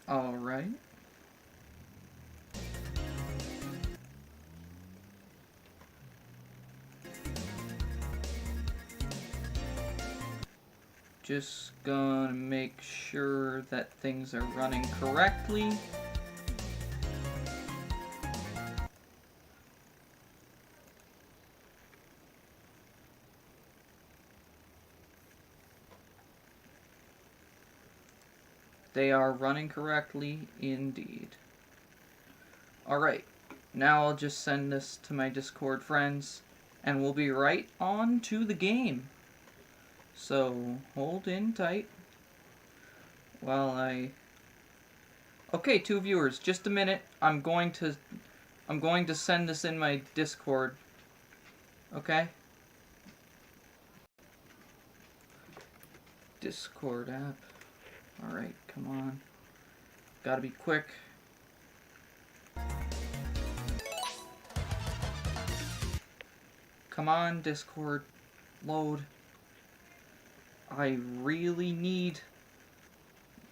Alright. Just gonna make sure that things are running correctly. They are running correctly indeed. Alright, now I'll just send this to my Discord friends, and we'll be right on to the game. So, hold in tight while I... Okay, 2 viewers, just a minute. I'm going to send this in my Discord. Okay? Discord app. Alright, come on. Gotta be quick. Come on, Discord. Load. I really need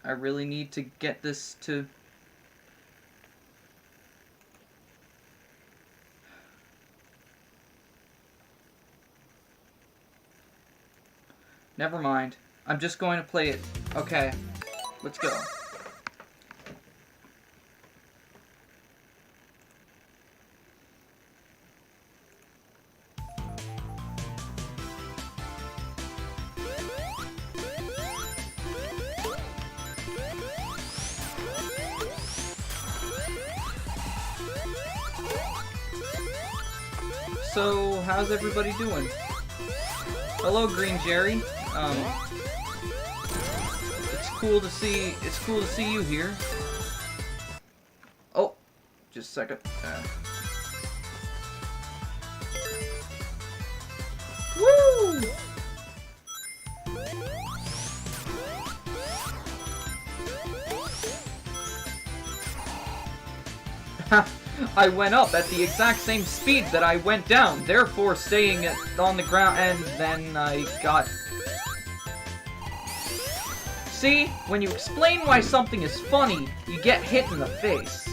to get this to... Never mind. I'm just going to play it. Okay. Let's go. So, how's everybody doing? Hello, Green Jerry. It's cool to see you here. Oh, just a second. Woo! I went up at the exact same speed that I went down, therefore staying on the ground, and then I got... See? When you explain why something is funny, you get hit in the face.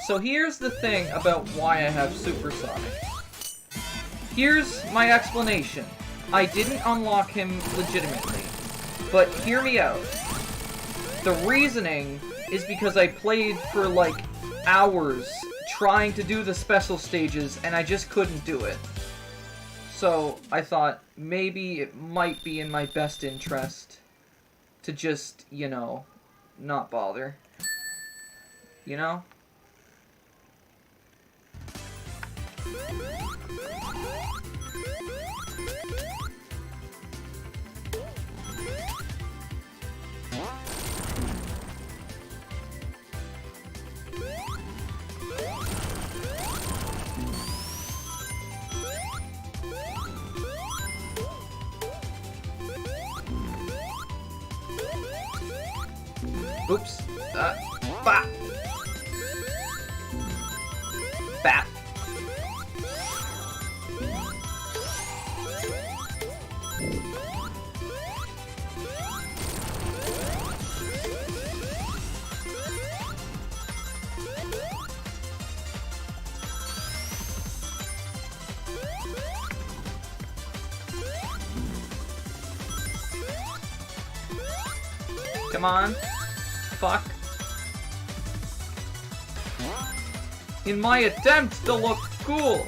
So here's the thing about why I have Supersonic. Here's my explanation. I didn't unlock him legitimately. But hear me out. The reasoning is because I played for like hours trying to do the special stages and I just couldn't do it. So I thought maybe it might be in my best interest to just, you know, not bother. You know? Oops. Bap. Bap. Come on. Fuck. In my attempt to look cool,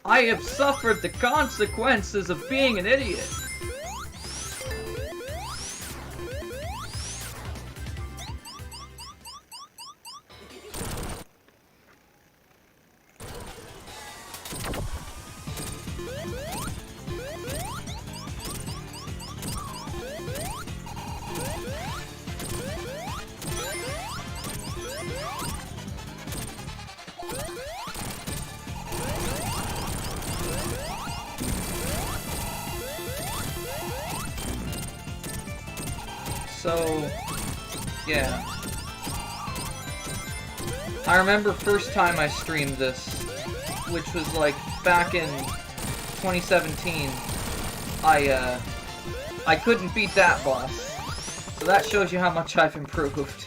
I have suffered the consequences of being an idiot. So, yeah. I remember first time I streamed this, which was like back in 2017. I couldn't beat that boss. So that shows you how much I've improved.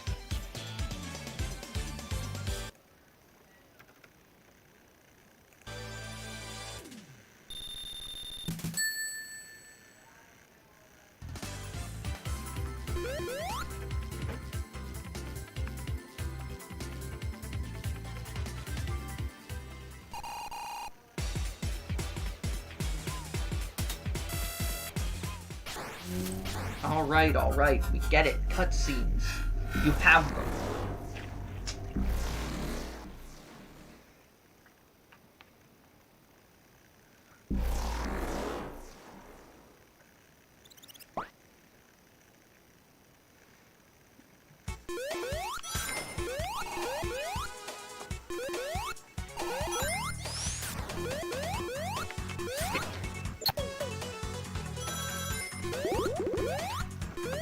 Alright, we get it. Cutscenes. You have them.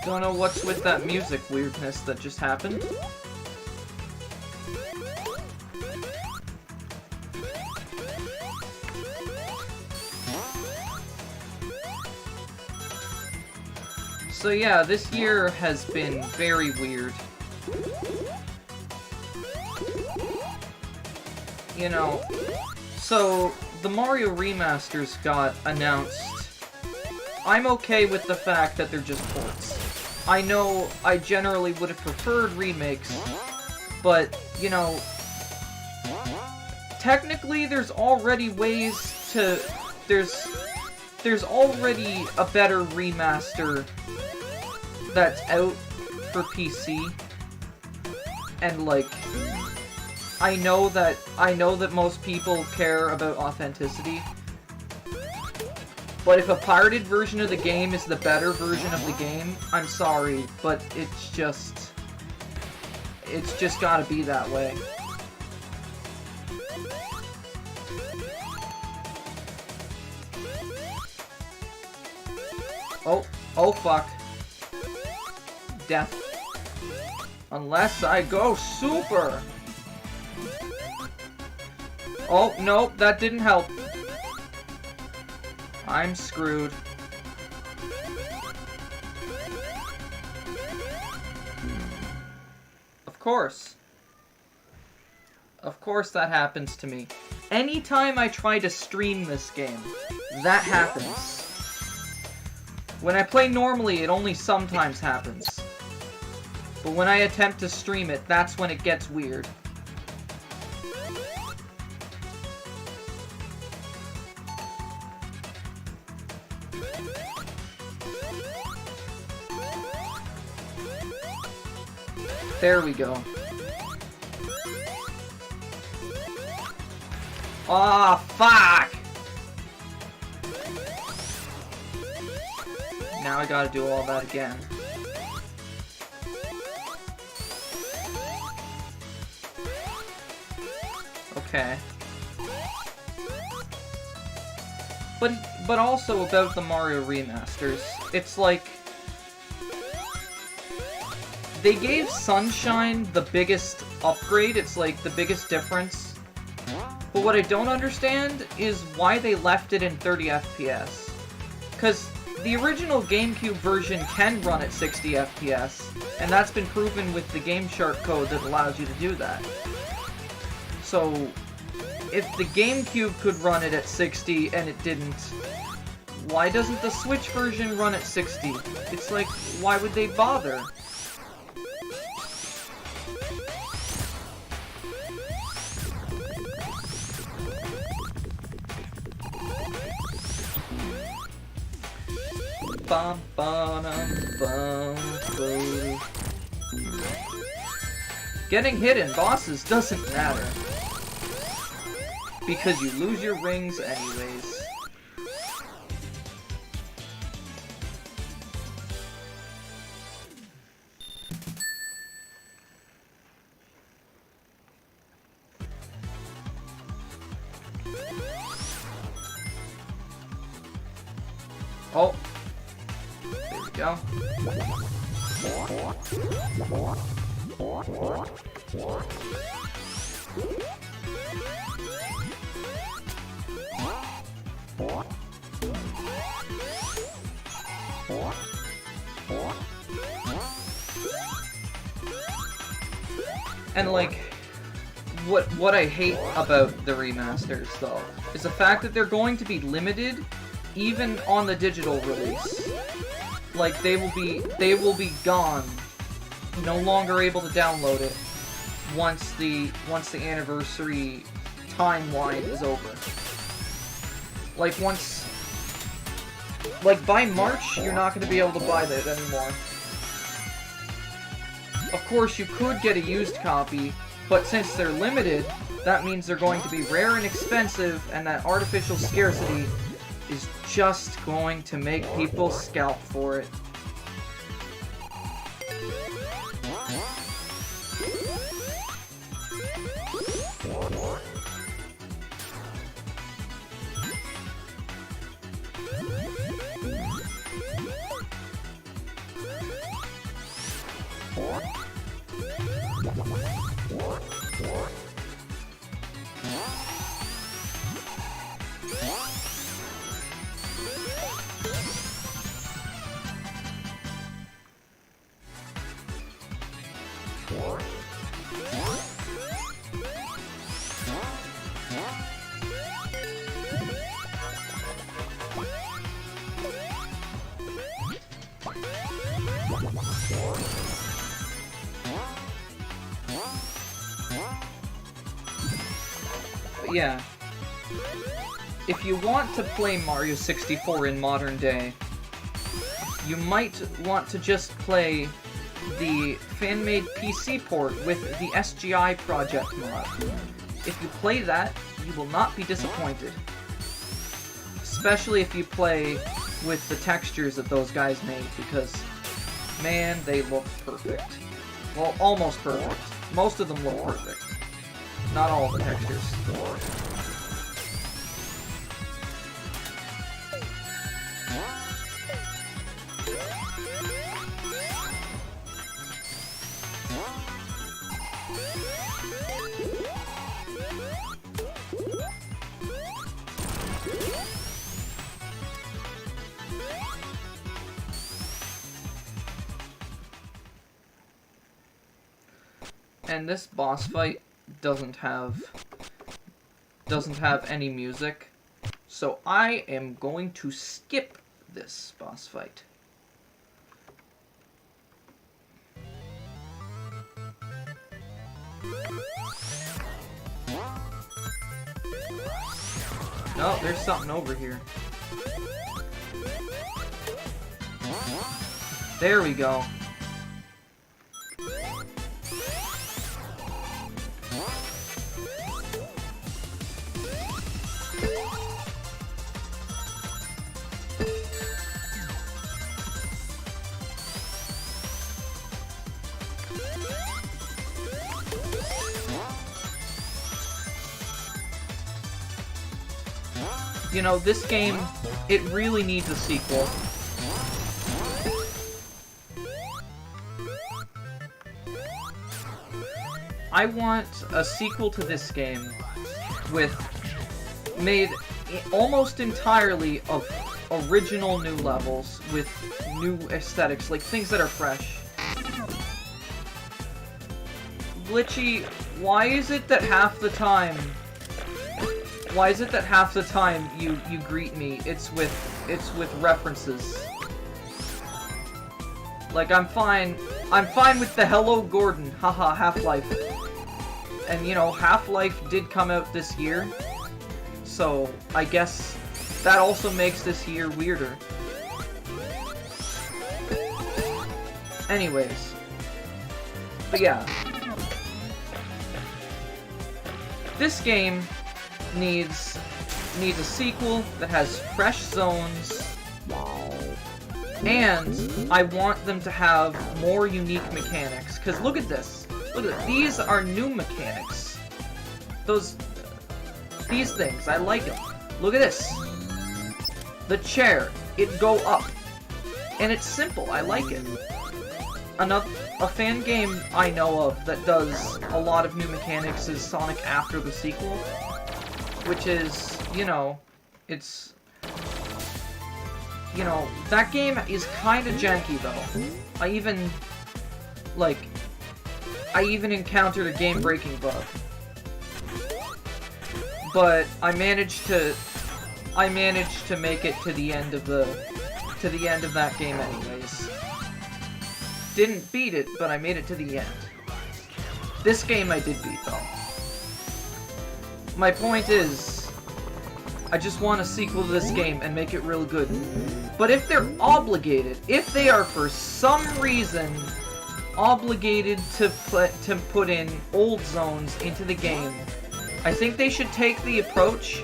Don't know what's with that music weirdness that just happened. So yeah, this year has been very weird. You know, so the Mario remasters got announced. I'm okay with the fact that they're just ports. I know I generally would have preferred remakes, but, you know, technically there's already ways to... There's already a better remaster that's out for PC, and, like, I know that most people care about authenticity. But if a pirated version of the game is the better version of the game, I'm sorry, but it's just gotta be that way. Oh fuck. Death. Unless I go super! Oh, nope, that didn't help. I'm screwed. Of course. Of course that happens to me. Anytime I try to stream this game, that happens. When I play normally, it only sometimes happens. But when I attempt to stream it, that's when it gets weird. There we go. Aw, fuck! Now I gotta do all that again. Okay. But also about the Mario remasters, it's like... They gave Sunshine the biggest upgrade, it's like the biggest difference. But what I don't understand is why they left it in 30 FPS. Because the original GameCube version can run at 60 FPS, and that's been proven with the Game Shark code that allows you to do that. So, if the GameCube could run it at 60 and it didn't, why doesn't the Switch version run at 60? It's like, why would they bother? Bum, bum, bum, bum. Getting hit in bosses doesn't matter, because you lose your rings anyways. Oh. There we go. And like, what I hate about the remasters, though, is the fact that they're going to be limited even on the digital release. Like, they will be gone, no longer able to download it once the anniversary timeline is over. Like by March, you're not going to be able to buy that anymore. Of course, you could get a used copy, but since they're limited, that means they're going to be rare and expensive, and that artificial scarcity is just going to make people scalp for it. But yeah, if you want to play Mario 64 in modern day, you might want to just play the fan-made PC port with the SGI project mod. If you play that, you will not be disappointed. Especially if you play with the textures that those guys made, because, man, they look perfect. Well, almost perfect. Most of them look perfect. Not all the textures. And this boss fight doesn't have any music, so I am going to skip this boss fight. No, there's something over here. There we go. You know, this game, it really needs a sequel. I want a sequel to this game made almost entirely of original new levels with new aesthetics, like things that are fresh. Glitchy, why is it that half the time you greet me, it's with references? Like, I'm fine with the hello Gordon, haha, Half-Life. And you know, Half-Life did come out this year, so I guess that also makes this year weirder. Anyways. But yeah. This game needs a sequel that has fresh zones, and I want them to have more unique mechanics. Cause look at this. Look at this. These are new mechanics. These things, I like them. Look at this. The chair, it go up. And it's simple, I like it. a fan game I know of that does a lot of new mechanics is Sonic After the Sequel, which is, you know, it's... You know, that game is kinda janky, though. I even encountered a game-breaking bug. But I managed to make it to the end of that game anyways. Didn't beat it, but I made it to the end. This game I did beat, though. My point is, I just want a sequel to this game and make it real good. But if they're obligated, if they are for some reason obligated to put in old zones into the game, I think they should take the approach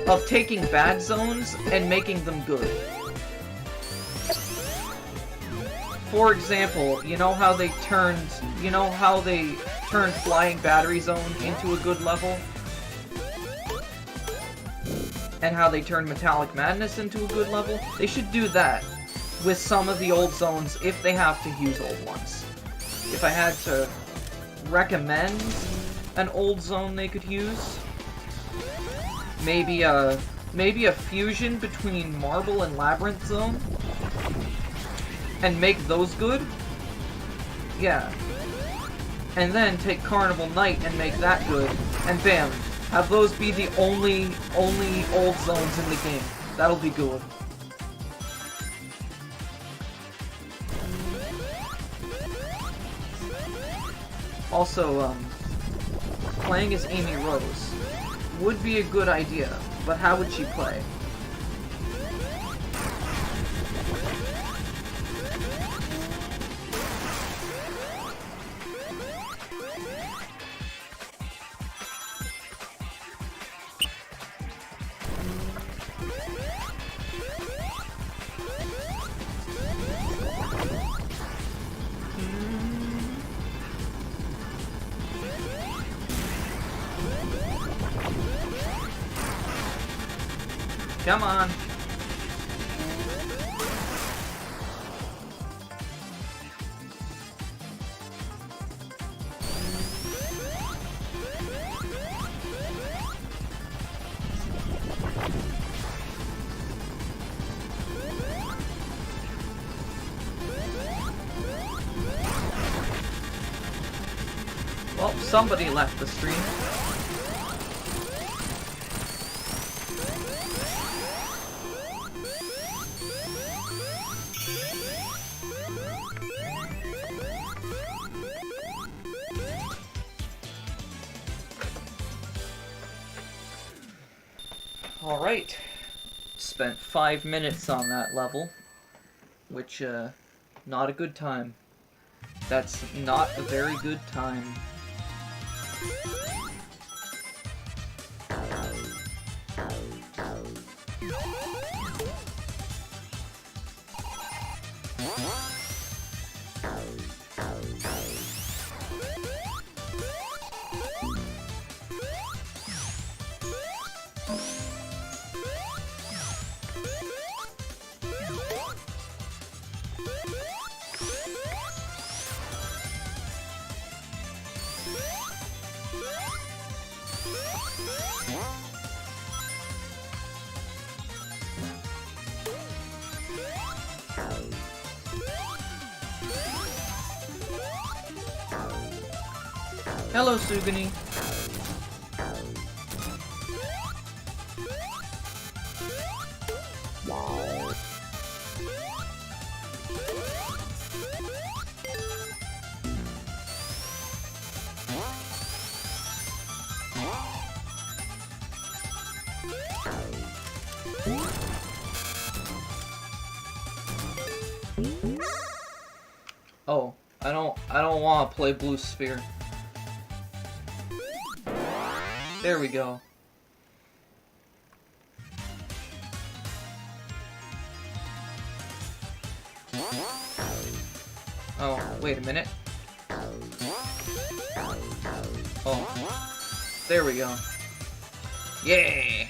of taking bad zones and making them good. For example, you know how they turned Flying Battery Zone into a good level? And how they turned Metallic Madness into a good level? They should do that with some of the old zones if they have to use old ones. If I had to recommend an old zone they could use, maybe a fusion between Marble and Labyrinth Zone, and make those good? Yeah. And then take Carnival Night and make that good, and bam, have those be the only old zones in the game. That'll be good. Also, playing as Amy Rose would be a good idea, but how would she play? Come on. Well, somebody left the stream. Alright, spent 5 minutes on that level, which, not a good time. That's not a very good time. Hello, Sugani. Oh, I don't want to play Blue Sphere. There we go. Oh, wait a minute. Oh, there we go. Yeah!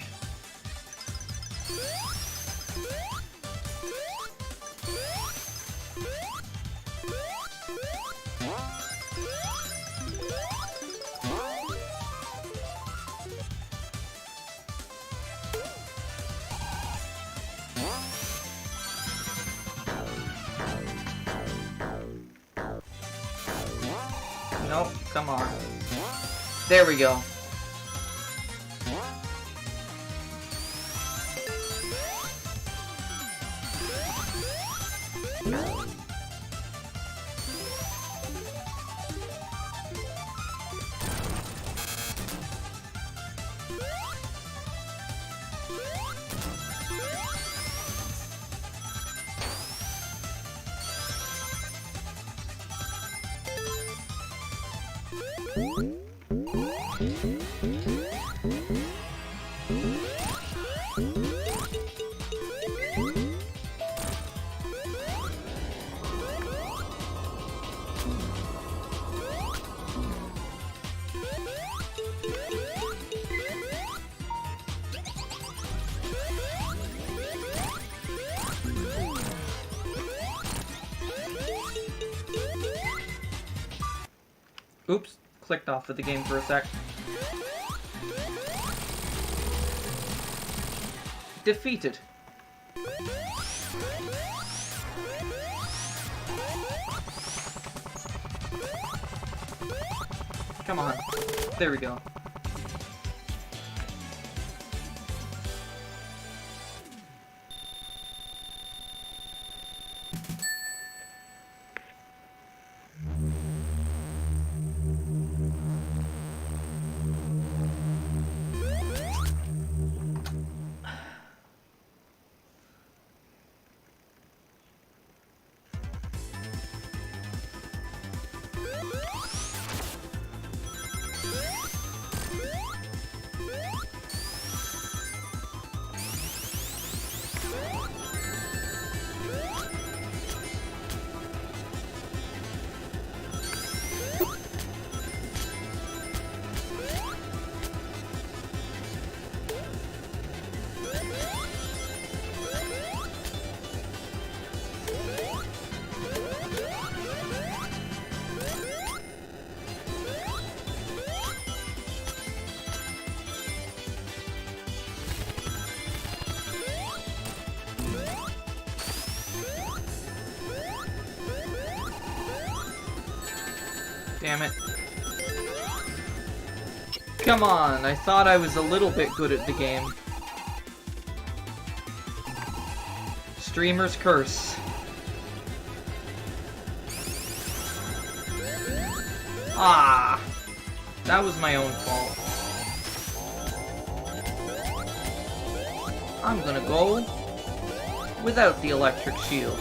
Nope, come on. There we go. Oops, clicked off of the game for a sec. Defeated. Come on. There we go. Damn it. Come on, I thought I was a little bit good at the game. Streamer's curse. Ah! That was my own fault. I'm gonna go without the electric shield.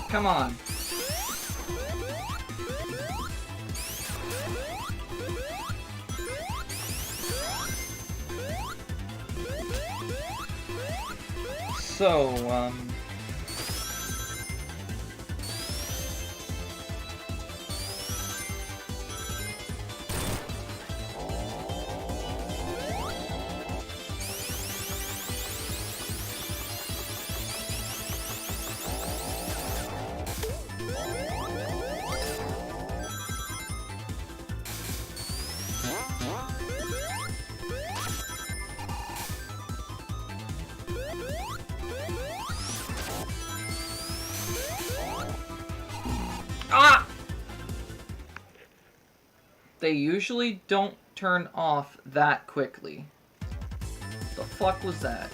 Come on. So, ah! They usually don't turn off that quickly. The fuck was that?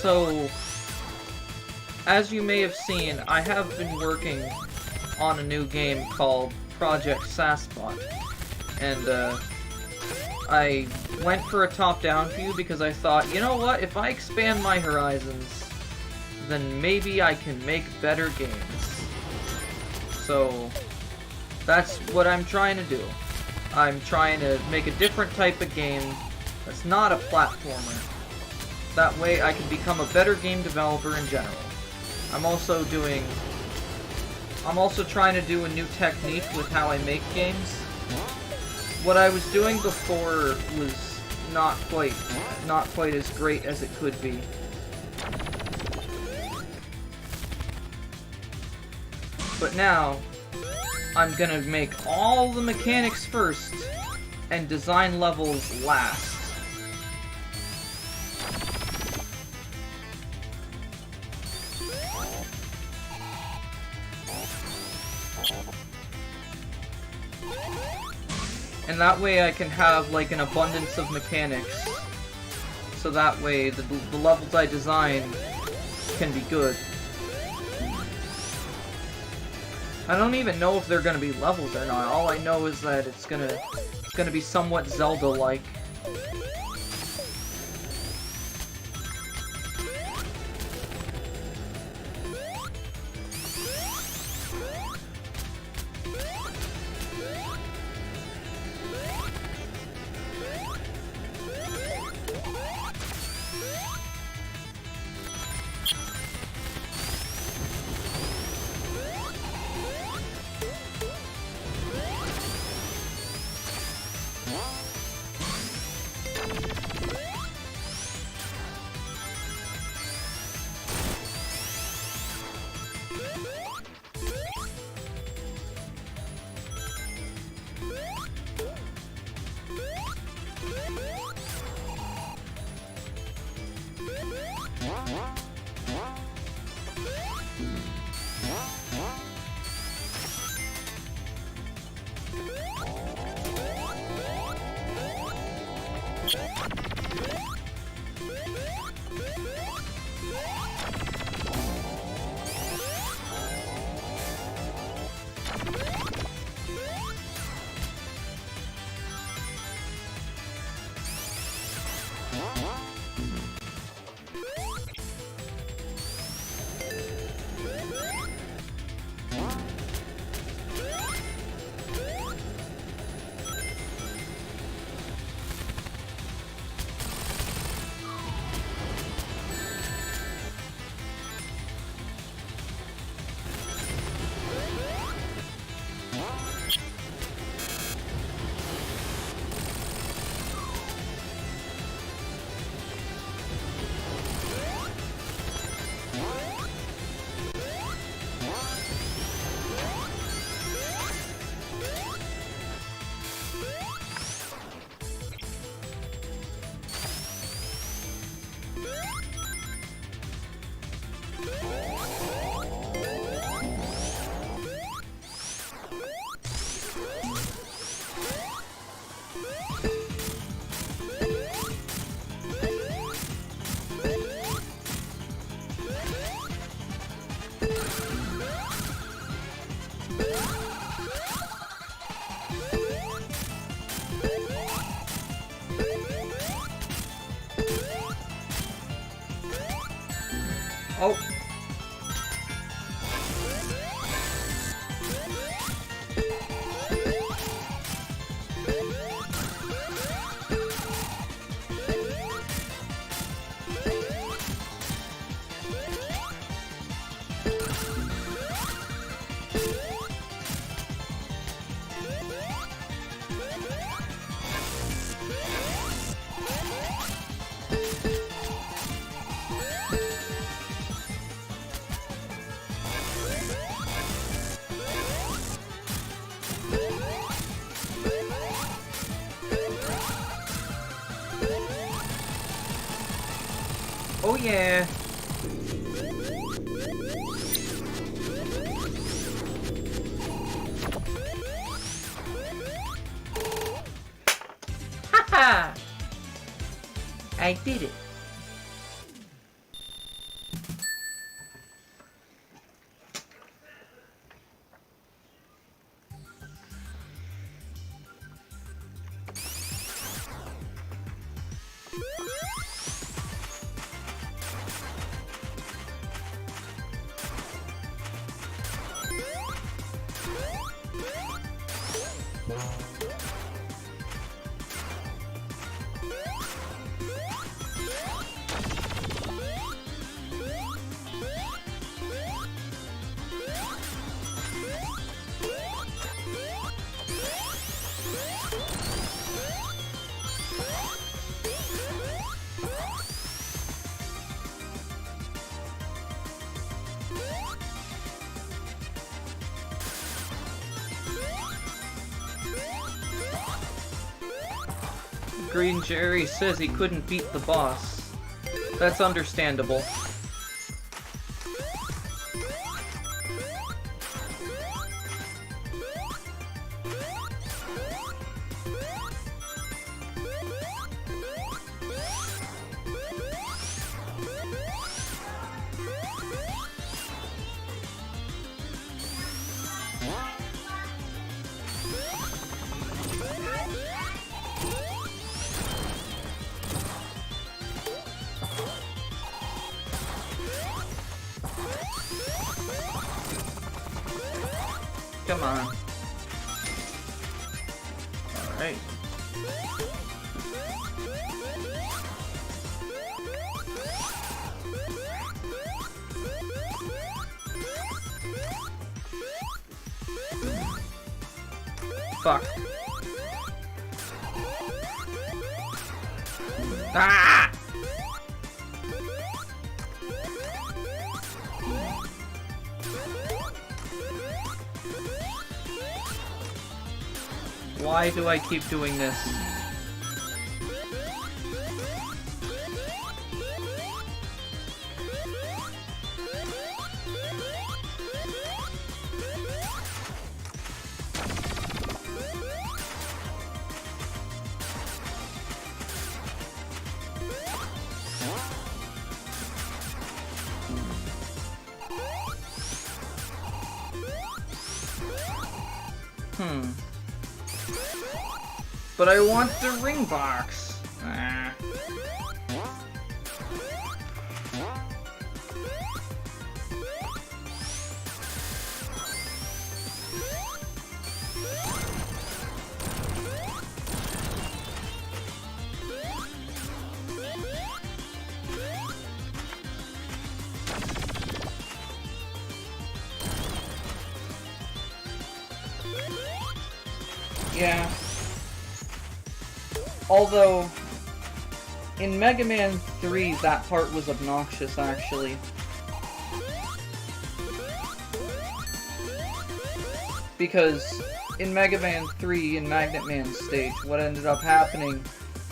So, as you may have seen, I have been working on a new game called Project Sasbot, and I went for a top-down view because I thought, you know what, if I expand my horizons, then maybe I can make better games. So, that's what I'm trying to do. I'm trying to make a different type of game that's not a platformer. That way I can become a better game developer in general. I'm also trying to do a new technique with how I make games. What I was doing before was not quite as great as it could be. But now, I'm gonna make all the mechanics first, and design levels last. And that way I can have, like, an abundance of mechanics. So that way, the levels I design can be good. I don't even know if they're gonna be levels or not. All I know is that it's gonna be somewhat Zelda-like. Oh. Oh yeah. Haha! I did it. Green Jerry says he couldn't beat the boss. That's understandable. Come on. Alright. Fuck. Ah! Why do I keep doing this? But I want the ring box. Ah. Yeah. Although, in Mega Man 3, that part was obnoxious, actually. Because in Mega Man 3, in Magnet Man's stage, what ended up happening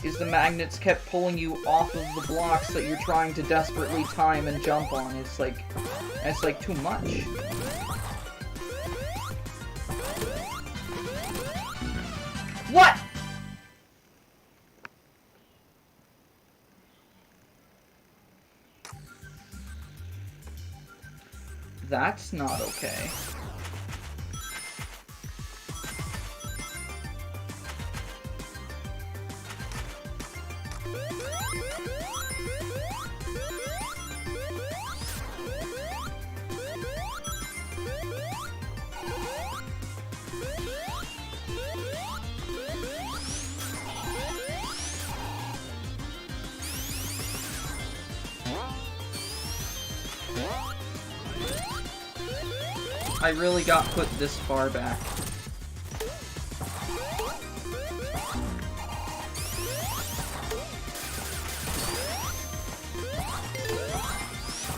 is the magnets kept pulling you off of the blocks that you're trying to desperately time and jump on. It's like too much. What? That's not okay. I really got put this far back.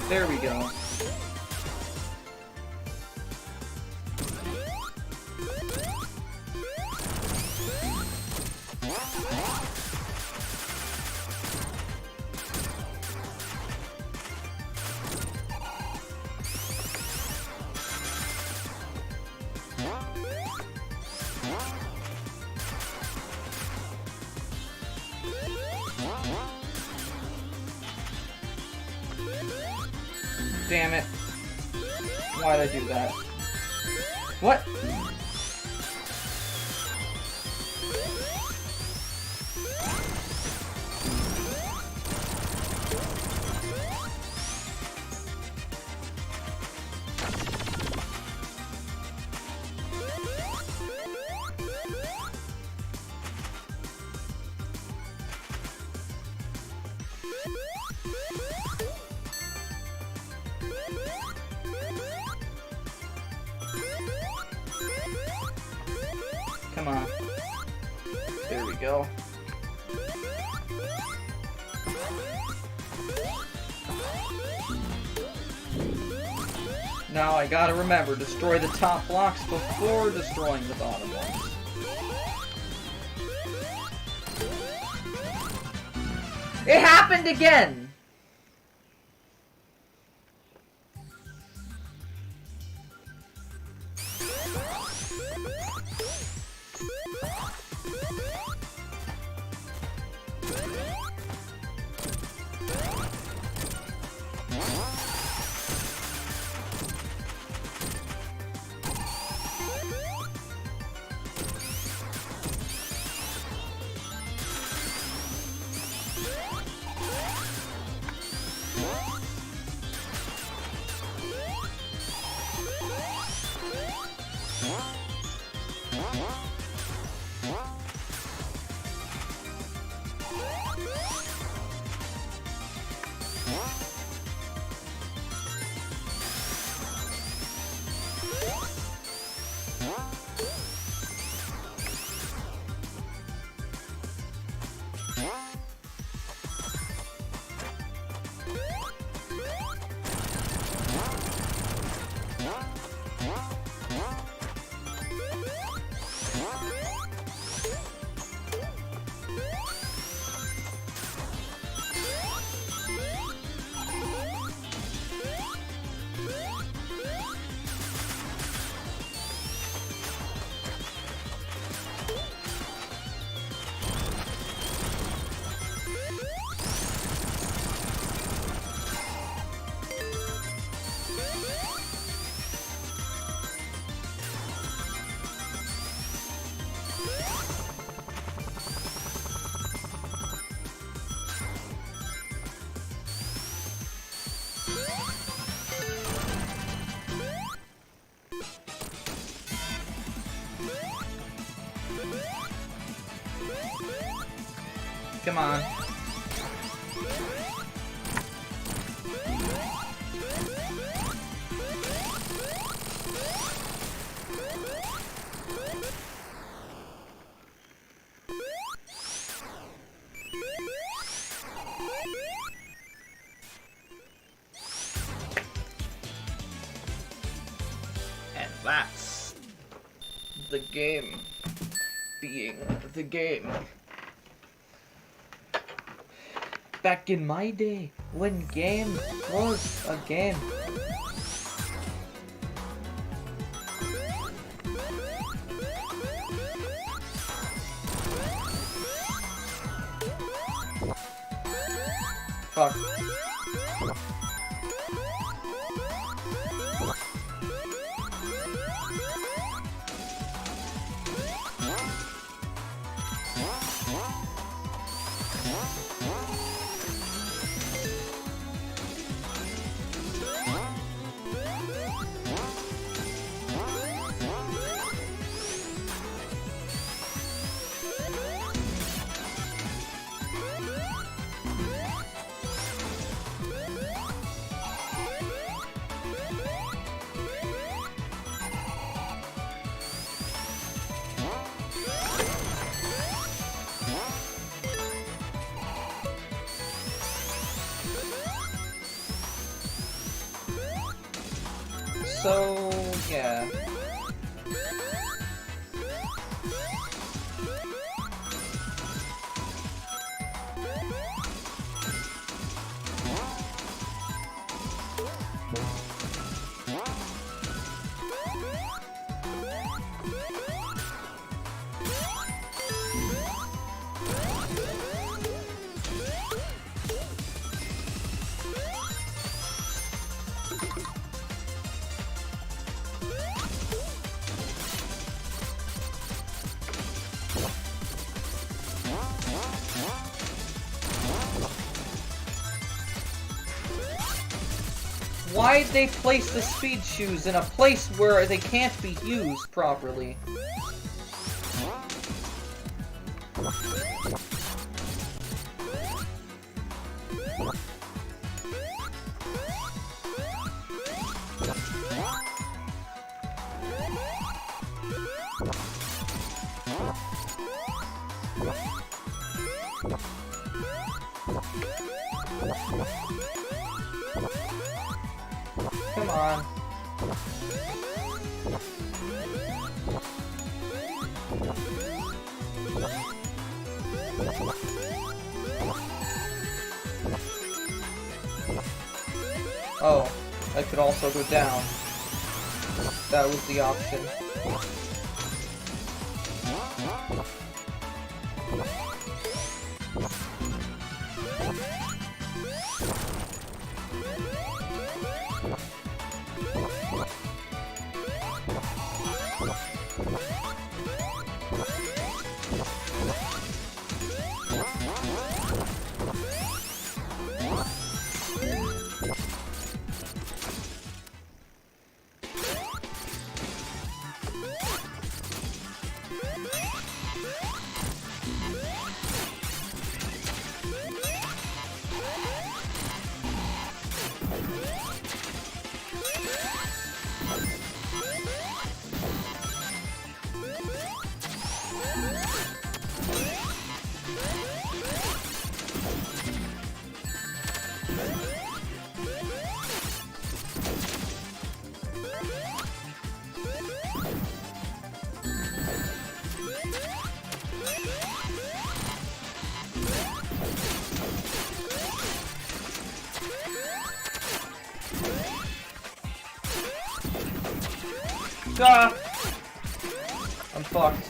There we go. Damn it. Why'd I do that? What? Come on. There we go. Now I gotta remember, destroy the top blocks before destroying the bottom ones. It happened again! Come on. And that's the game being the game. Back in my day, when game was a game. Fuck. So, yeah. Why'd they place the speed shoes in a place where they can't be used properly? Come on. Oh, I could also go down. That was the option. Ah! I'm fucked.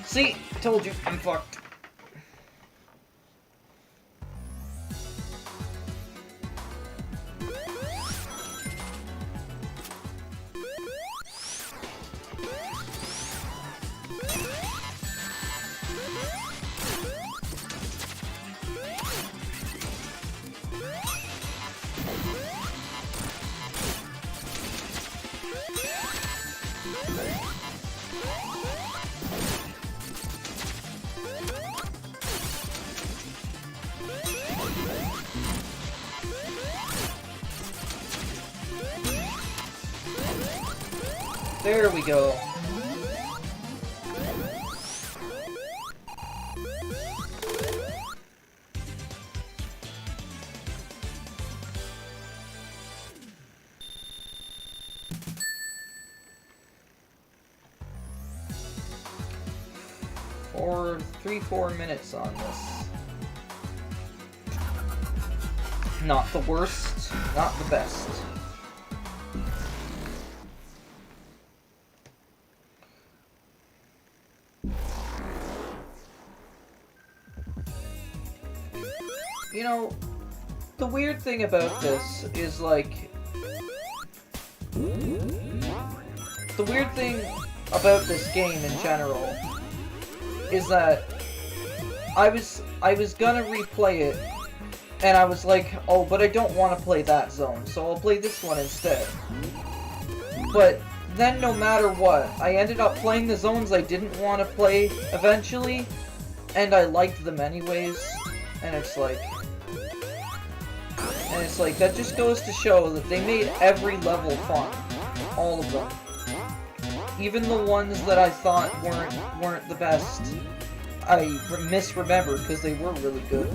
See? Told you, I'm fucked. There we go. For 3-4 minutes on this. Not the worst, not the best. You know, the weird thing about this is, like... The weird thing about this game in general is that I was gonna replay it, and I was like, oh, but I don't want to play that zone, so I'll play this one instead. But then no matter what, I ended up playing the zones I didn't want to play eventually, and I liked them anyways, and it's like, that just goes to show that they made every level fun. All of them. Even the ones that I thought weren't the best, I misremembered because they were really good.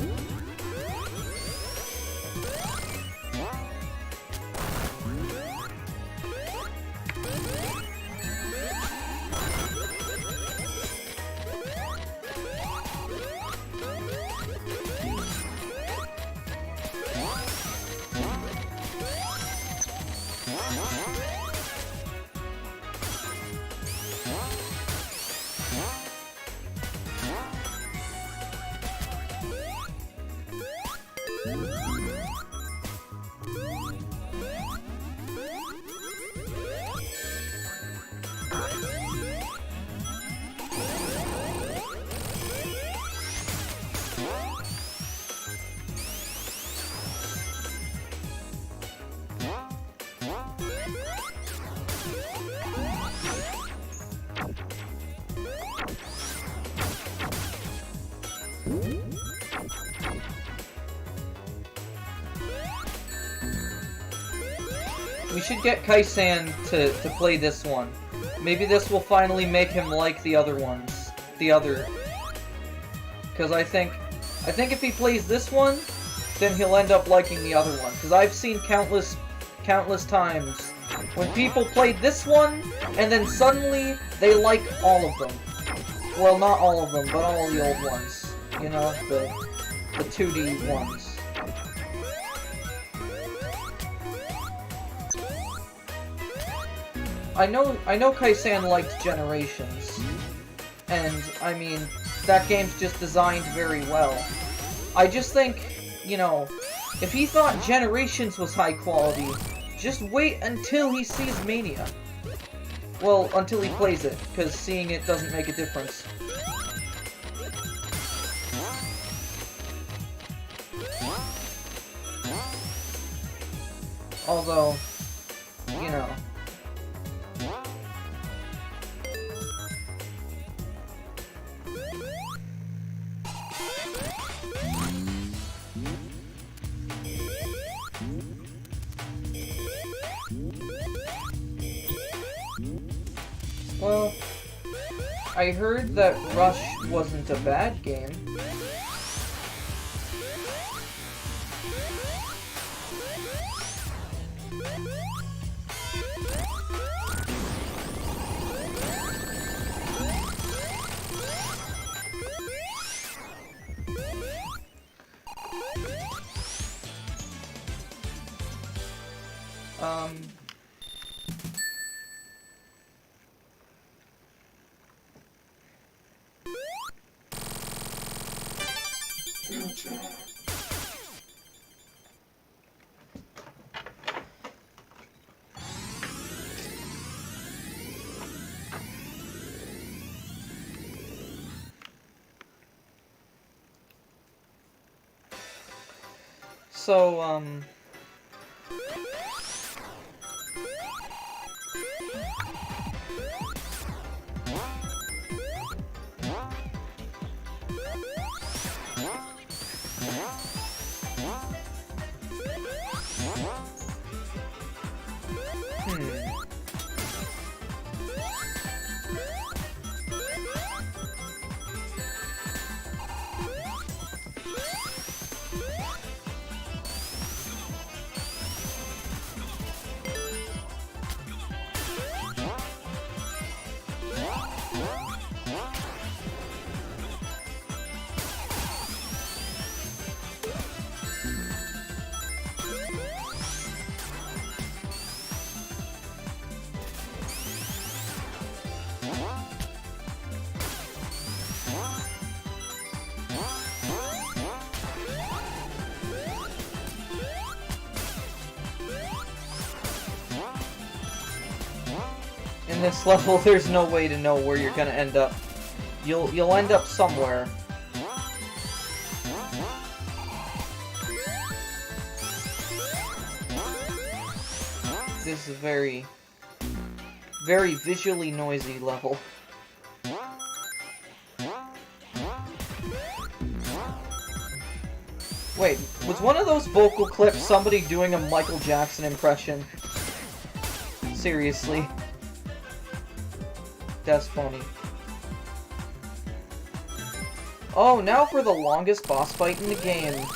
We should get Kai-san to play this one. Maybe this will finally make him like the other ones. Because I think if he plays this one, then he'll end up liking the other one. Because I've seen countless times when people played this one, and then suddenly they like all of them. Well, not all of them, but all the old ones. You know, the 2D ones. I know Kai-san liked Generations, and, I mean, that game's just designed very well. I just think, you know, if he thought Generations was high quality, just wait until he sees Mania. Well, until he plays it, because seeing it doesn't make a difference. Although, you know... Well, I heard that Rush wasn't a bad game. So, in this level, there's no way to know where you're gonna end up. You'll end up somewhere. This is a very, very visually noisy level. Wait, was one of those vocal clips somebody doing a Michael Jackson impression? Seriously. That's funny. Oh, now for the longest boss fight in the game.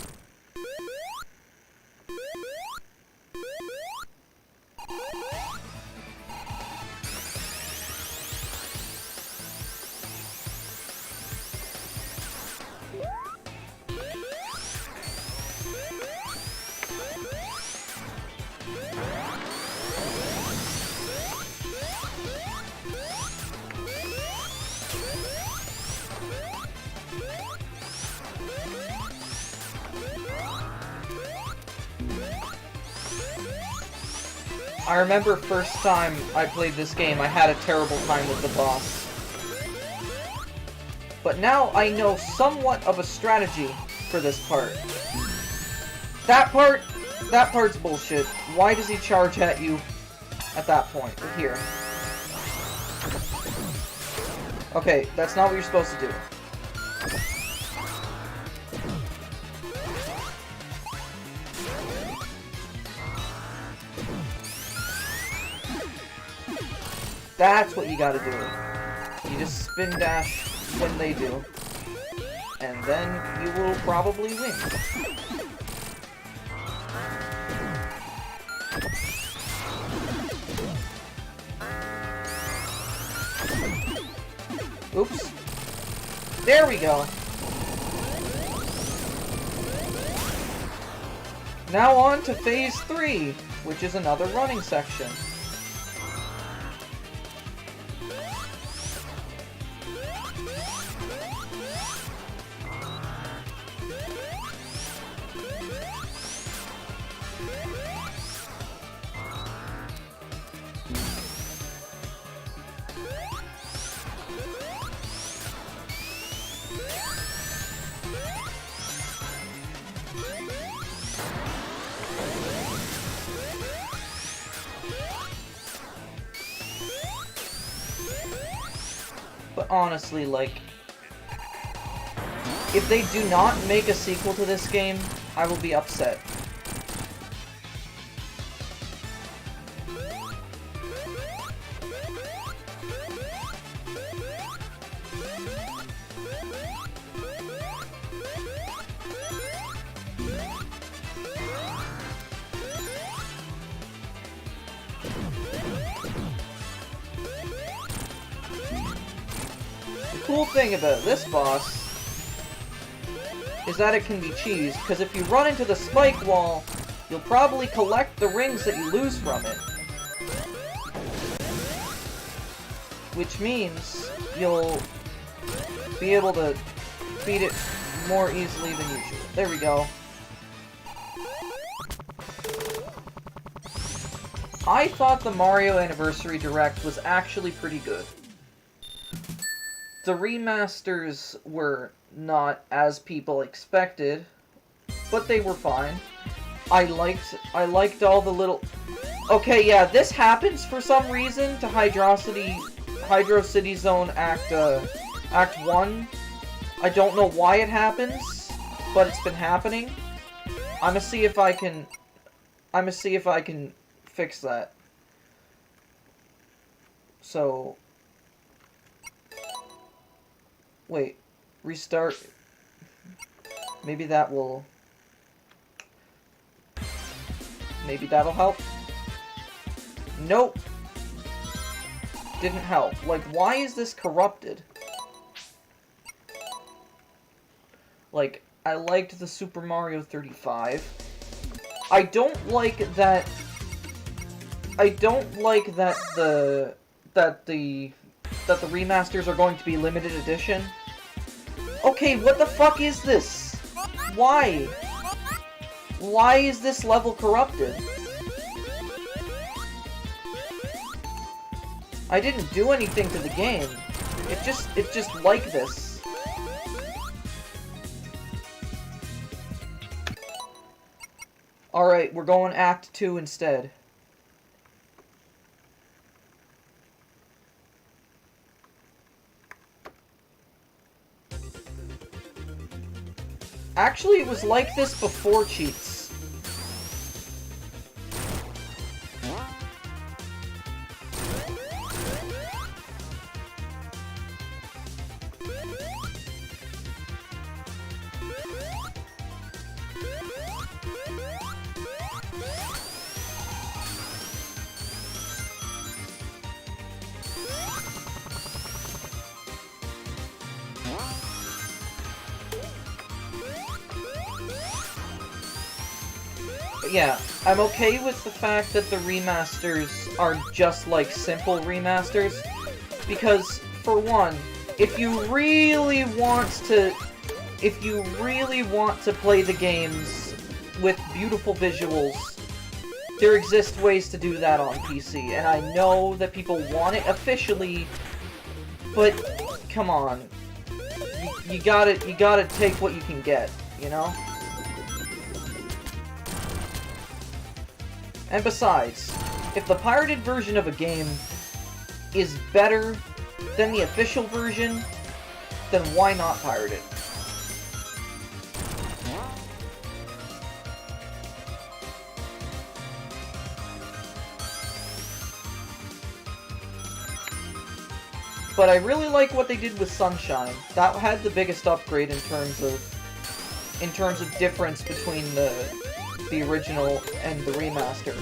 I remember first time I played this game, I had a terrible time with the boss. But now I know somewhat of a strategy for this part. That part's bullshit. Why does he charge at you at that point? Here. Okay, that's not what you're supposed to do. That's what you gotta do. You just spin dash when they do. And then you will probably win. Oops. There we go. Now on to Phase 3, which is another running section. But honestly, like, if they do not make a sequel to this game, I will be upset. The cool thing about this boss is that it can be cheesed, because if you run into the spike wall, you'll probably collect the rings that you lose from it. Which means you'll be able to beat it more easily than usual. There we go. I thought the Mario Anniversary Direct was actually pretty good. The remasters were not as people expected, but they were fine. I liked all the little... Okay, yeah, this happens for some reason to Hydro City Zone Act 1. I don't know why it happens, but it's been happening. I'ma see if I can fix that. So... Wait, restart. Maybe that will... Maybe that'll help? Nope. Didn't help. Like, why is this corrupted? Like, I liked the Super Mario 35. I don't like that the remasters are going to be limited edition. Okay, what the fuck is this? Why? Why is this level corrupted? I didn't do anything to the game. It's just like this. Alright, we're going Act 2 instead. Actually, it was like this before cheats. Yeah, I'm okay with the fact that the remasters are just like simple remasters, because, for one, if you really want to play the games with beautiful visuals, there exist ways to do that on PC, and I know that people want it officially, but come on, you gotta take what you can get, you know? And besides, if the pirated version of a game is better than the official version, then why not pirate it? But I really like what they did with Sunshine. That had the biggest upgrade in terms of difference between the original and the remaster.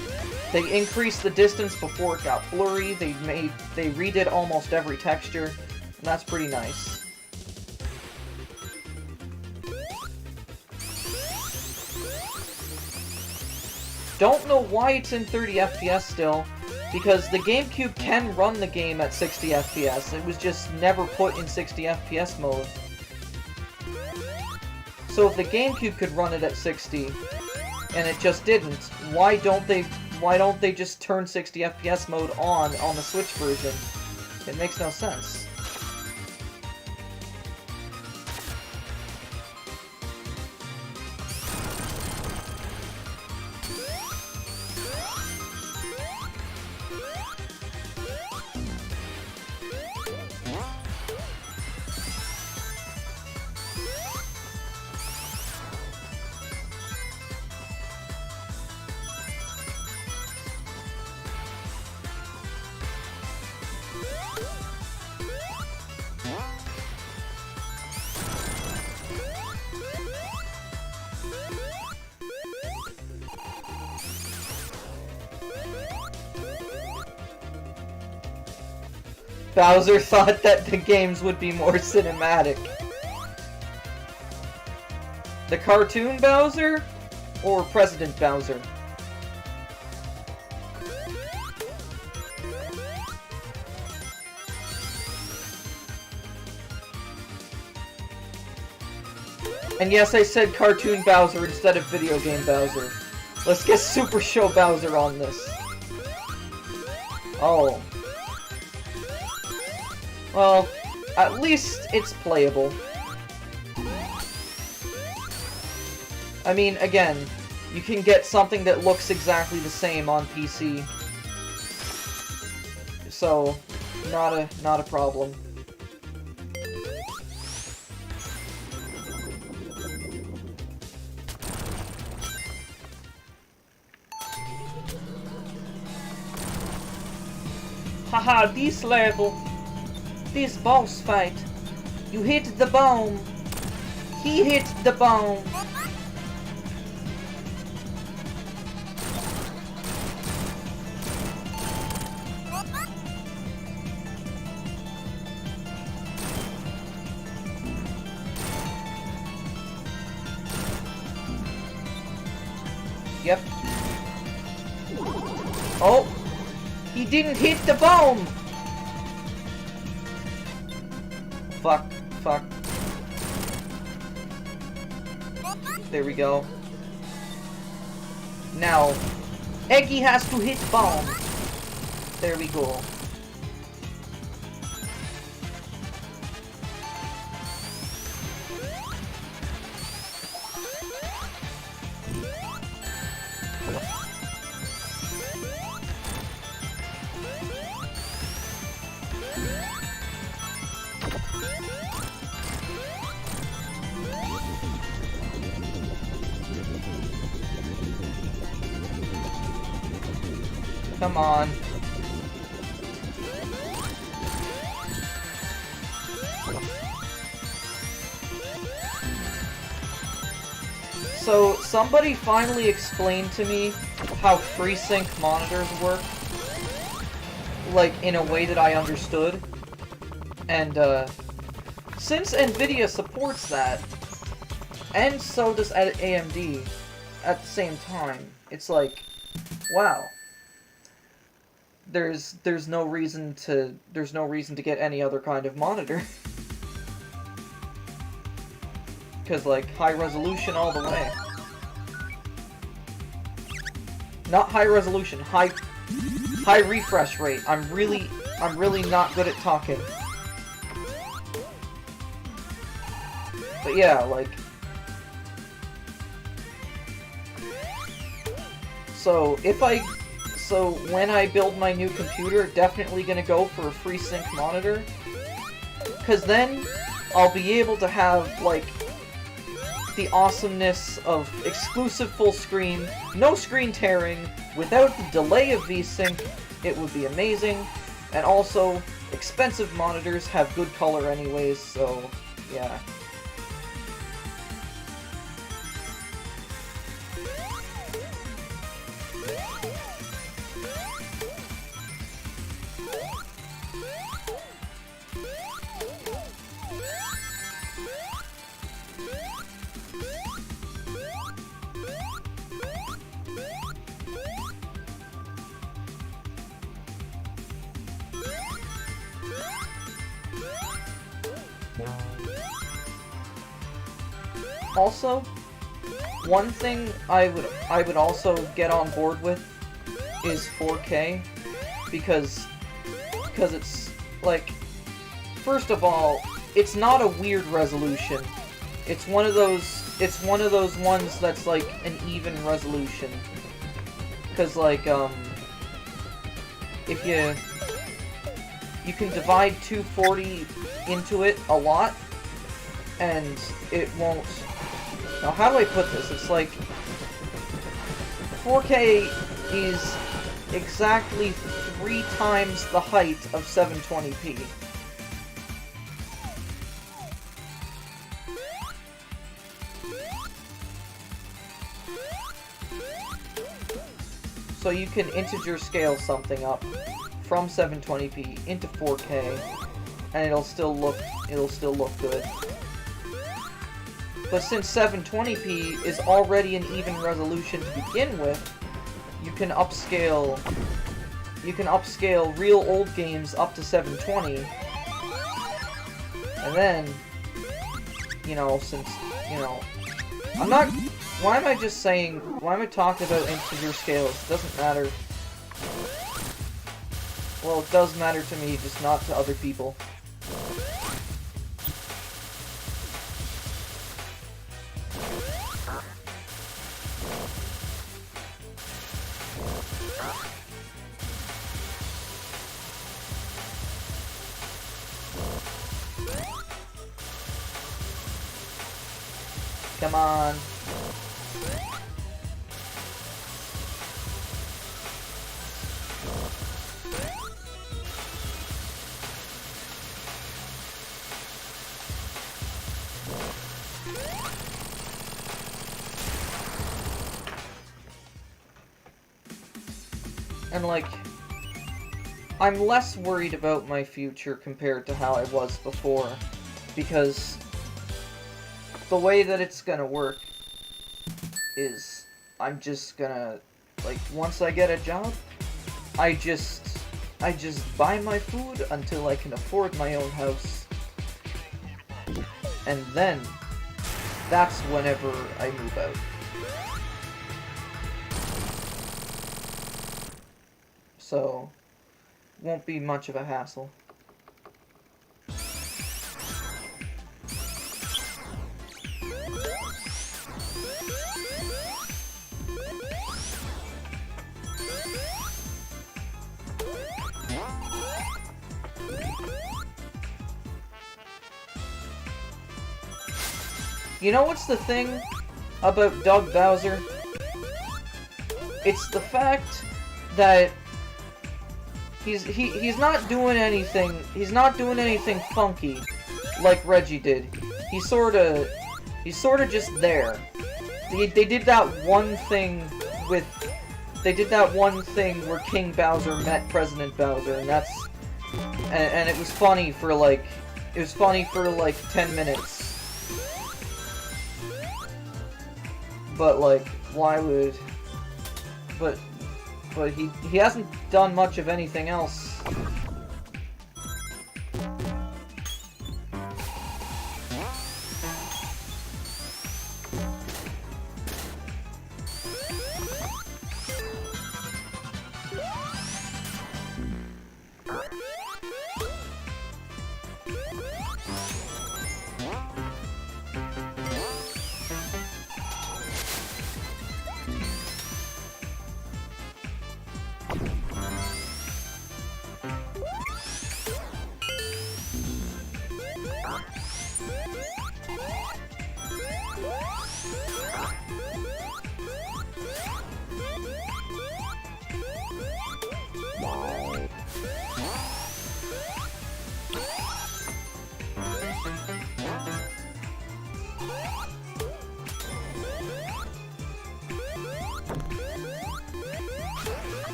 They increased the distance before it got blurry. They redid almost every texture, and that's pretty nice. Don't know why it's in 30 FPS still, because the GameCube can run the game at 60 FPS. It was just never put in 60 FPS mode. So if the GameCube could run it at 60, and it just didn't, why don't they just turn 60 FPS mode on the Switch version? It makes no sense. Bowser thought that the games would be more cinematic. The cartoon Bowser? Or President Bowser? And yes, I said cartoon Bowser instead of video game Bowser. Let's get Super Show Bowser on this. Oh. Well, at least it's playable. I mean, again, you can get something that looks exactly the same on PC. So, not a problem. Haha, this level. This boss fight. You hit the bomb. He hit the bomb. Yep. Oh! He didn't hit the bomb! Fuck, fuck. There we go. Now, Eggy has to hit bomb. There we go. Come on. So, somebody finally explained to me how FreeSync monitors work. Like, in a way that I understood. And, since NVIDIA supports that, and so does AMD at the same time, it's like, wow. There's no reason to get any other kind of monitor. Cause like high resolution all the way. Not high resolution, high refresh rate. I'm really not good at talking. But yeah, like, so when I build my new computer, definitely gonna go for a FreeSync monitor. Cause then I'll be able to have, like, the awesomeness of exclusive full screen, no screen tearing, without the delay of VSync. It would be amazing. And also, expensive monitors have good color anyways, so yeah. Also, one thing I would also get on board with is 4K, because it's like, first of all, it's not a weird resolution. It's one of those ones that's like an even resolution. Cause like if you can divide 240 into it a lot, and it won't. Now, how do I put this? It's like 4K is exactly 3 times the height of 720p. So you can integer scale something up from 720p into 4K, and it'll still look good. But since 720p is already an even resolution to begin with, you can upscale real old games up to 720, and then, since, I'm not, why am I talking about integer scales? It doesn't matter. Well, it does matter to me, just not to other people. Come on. And like, I'm less worried about my future compared to how I was before, because the way that it's gonna work is I'm just gonna, like, once I get a job, I just buy my food until I can afford my own house. And then that's whenever I move out. So, won't be much of a hassle. You know what's the thing about Doug Bowser? It's the fact that he's not doing anything. He's not doing anything funky like Reggie did. He's sorta just there. They did that one thing with. They did that one thing where King Bowser met President Bowser, and that's. And it was funny for like. It was funny for like 10 minutes. But like, why would? But he hasn't done much of anything else.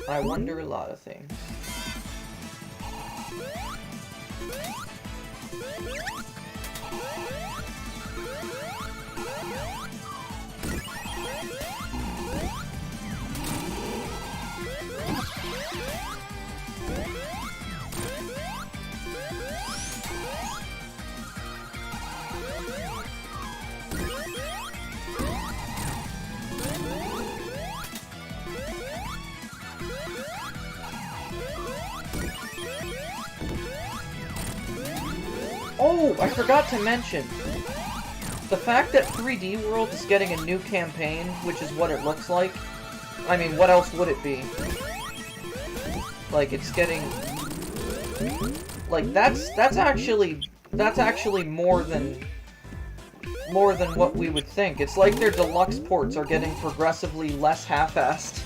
I wonder a lot of things. Oh, I forgot to mention. The fact that 3D World is getting a new campaign, which is what it looks like. I mean, what else would it be? Like, it's getting... Like, that's actually more than what we would think. It's like their deluxe ports are getting progressively less half-assed.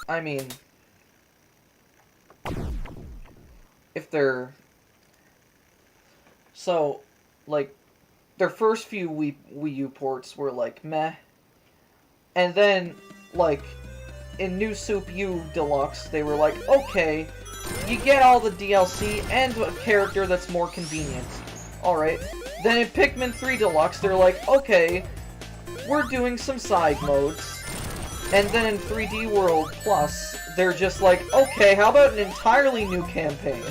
I mean, if they're... So, like, their first few Wii U ports were, like, meh. And then, like, in New Soup U Deluxe, they were like, okay, you get all the DLC and a character that's more convenient. Alright. Then in Pikmin 3 Deluxe, they're like, okay, we're doing some side modes. And then in 3D World Plus, they're just like, okay, how about an entirely new campaign?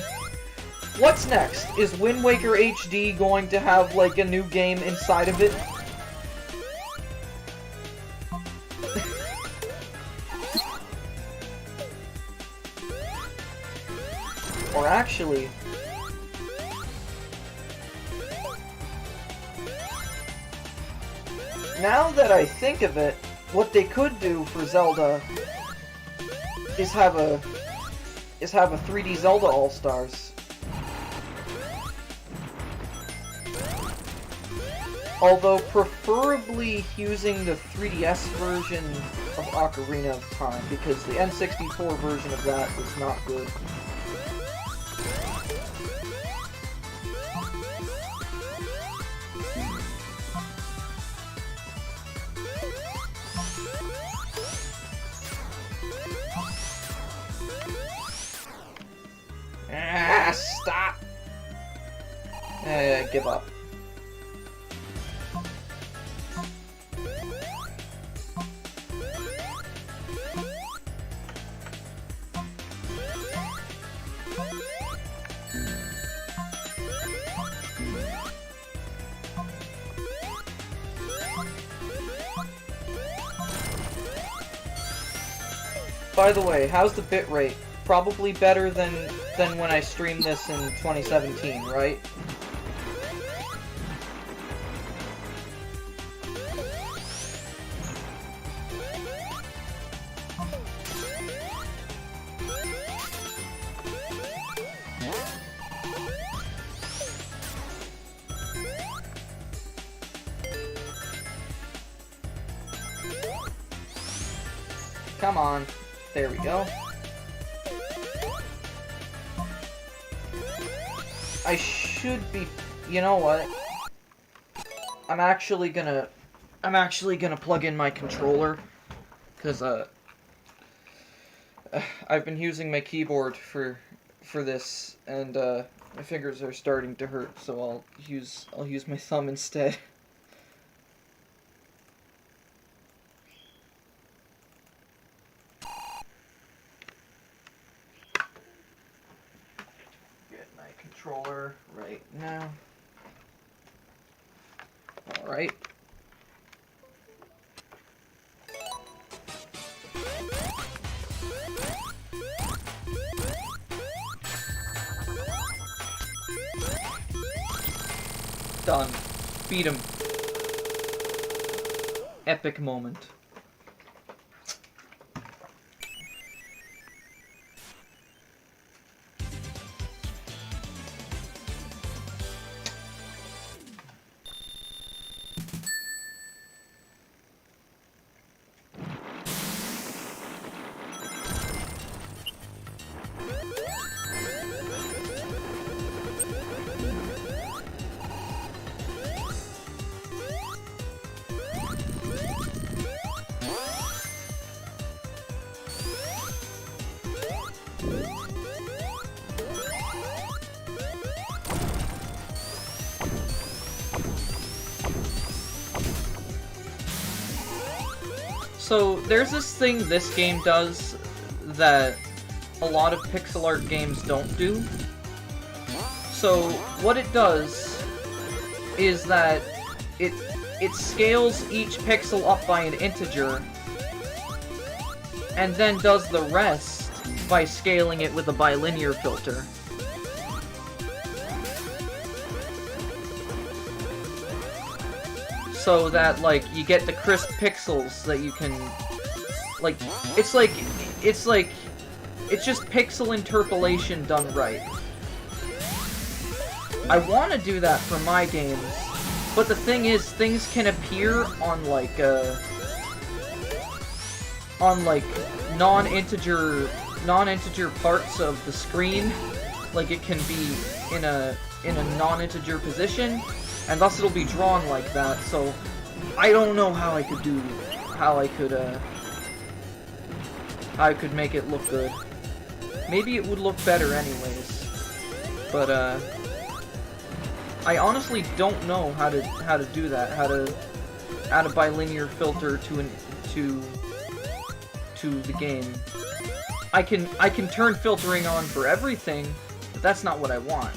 What's next? Is Wind Waker HD going to have, like, a new game inside of it? Or actually... Now that I think of it, what they could do for Zelda is have a 3D Zelda All-Stars. Although preferably using the 3DS version of Ocarina of Time, because the N64 version of that was not good. Stop! Give up. By the way, how's the bitrate? Probably better than when I streamed this in 2017, right? Come on. There we go. I should be... You know what? I'm actually gonna plug in my controller. Because, I've been using my keyboard for this, and, my fingers are starting to hurt, so I'll use my thumb instead. Controller right now. Alright. Done. Beat him. Epic moment. So, there's this thing this game does that a lot of pixel art games don't do. So, what it does is that it scales each pixel up by an integer, and then does the rest by scaling it with a bilinear filter. So that, like, you get the crisp pixels that you can, like, it's just pixel interpolation done right. I want to do that for my games, but the thing is, things can appear on, like, non-integer parts of the screen. Like, it can be in a non-integer position, and thus it'll be drawn like that. So I don't know how I could make it look good. Maybe it would look better anyways, but I honestly don't know how to do that. How to add a bilinear filter to the game. I can turn filtering on for everything, but that's not what I want.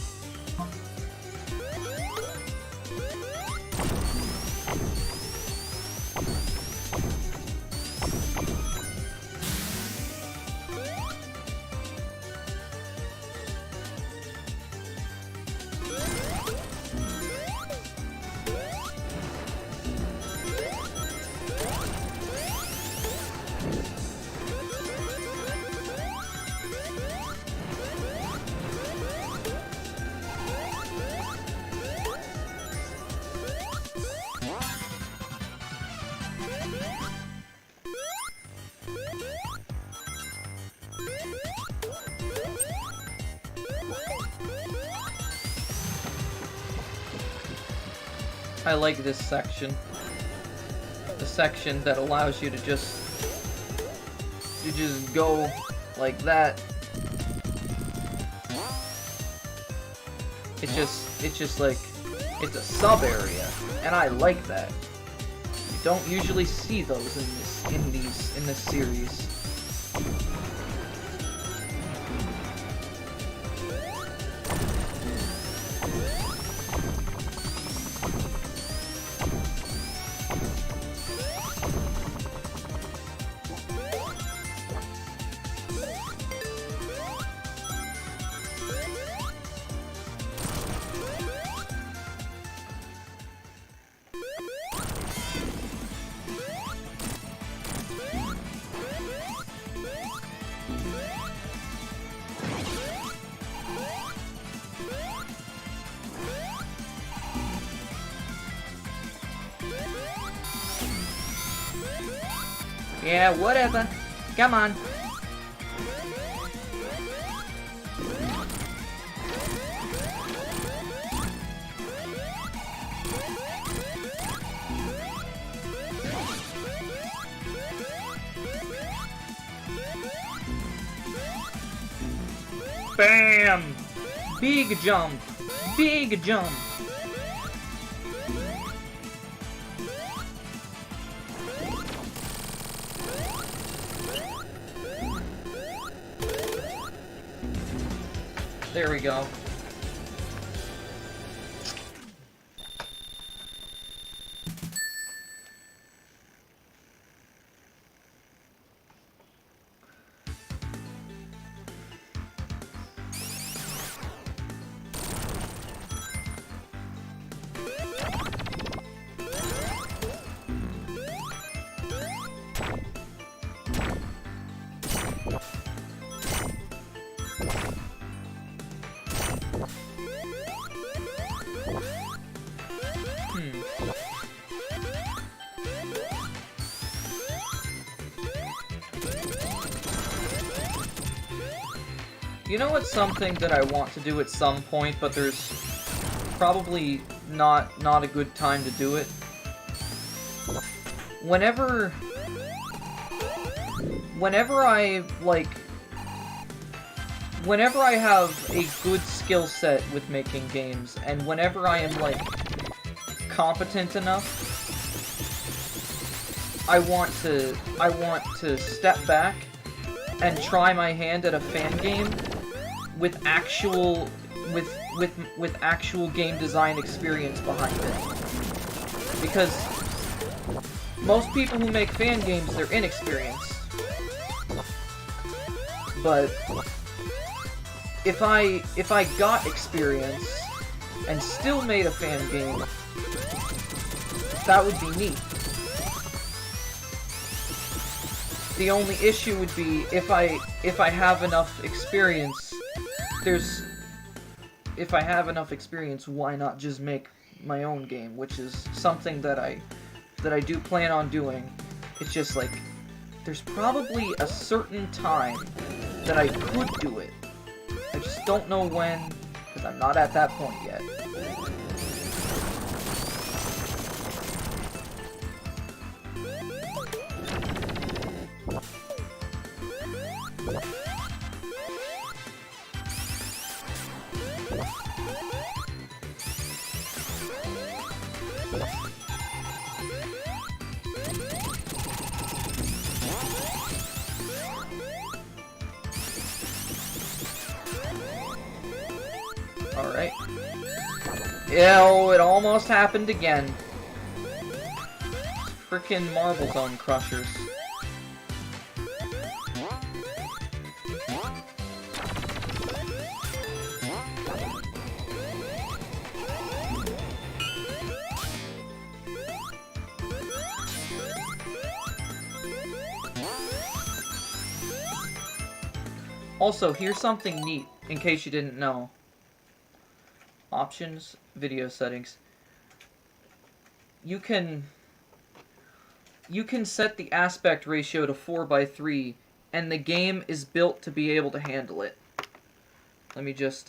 I like this section. The section that allows you to just go like that. It's just like, it's a sub area, and I like that. You don't usually see those in this series. Yeah, whatever. Come on. Bam! Big jump! Big jump! There we go. You know what's something that I want to do at some point, but there's probably not a good time to do it? Whenever I have a good skill set with making games, and whenever I am, like, competent enough I want to step back and try my hand at a fan game with actual actual game design experience behind it. Because most people who make fan games, they're inexperienced. But if I got experience and still made a fan game, that would be neat. The only issue would be if I have enough experience, if I have enough experience, why not just make my own game, which is something that I do plan on doing. It's just like, there's probably a certain time that I could do it. I just don't know when, because I'm not at that point yet. Alright. Ew, it almost happened again. Frickin' Marble Zone Crushers. Also, here's something neat, in case you didn't know. Options, video settings. You can set the aspect ratio to 4:3, and the game is built to be able to handle it. Let me just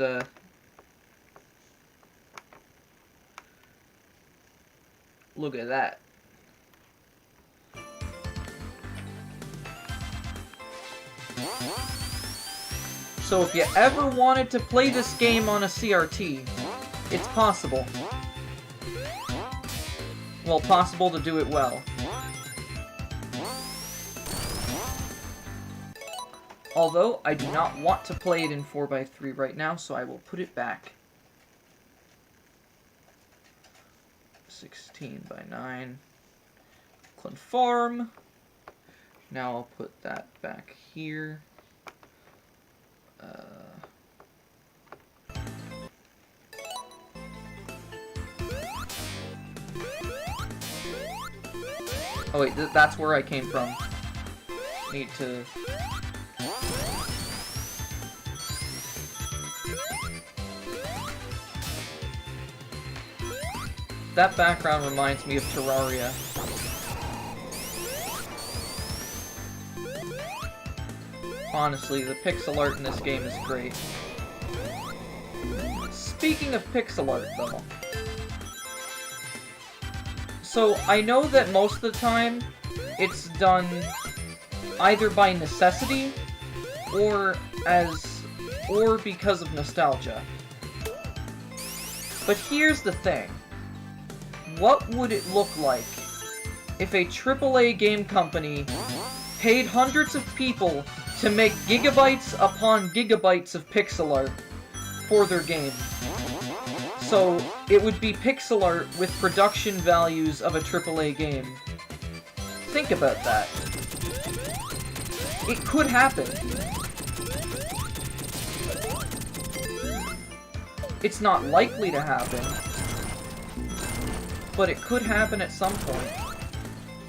look at that. So if you ever wanted to play this game on a CRT, it's possible. Well, possible to do it well. Although, I do not want to play it in 4:3 right now, so I will put it back. 16:9. Conform. Now I'll put that back here. Oh wait, that's where I came from. Need to... That background reminds me of Terraria. Honestly, the pixel art in this game is great. Speaking of pixel art, though. So, I know that most of the time, it's done either by necessity, or because of nostalgia. But here's the thing. What would it look like if a AAA game company paid hundreds of people to make gigabytes upon gigabytes of pixel art for their game? So, it would be pixel art with production values of a AAA game. Think about that. It could happen. It's not likely to happen, but it could happen at some point.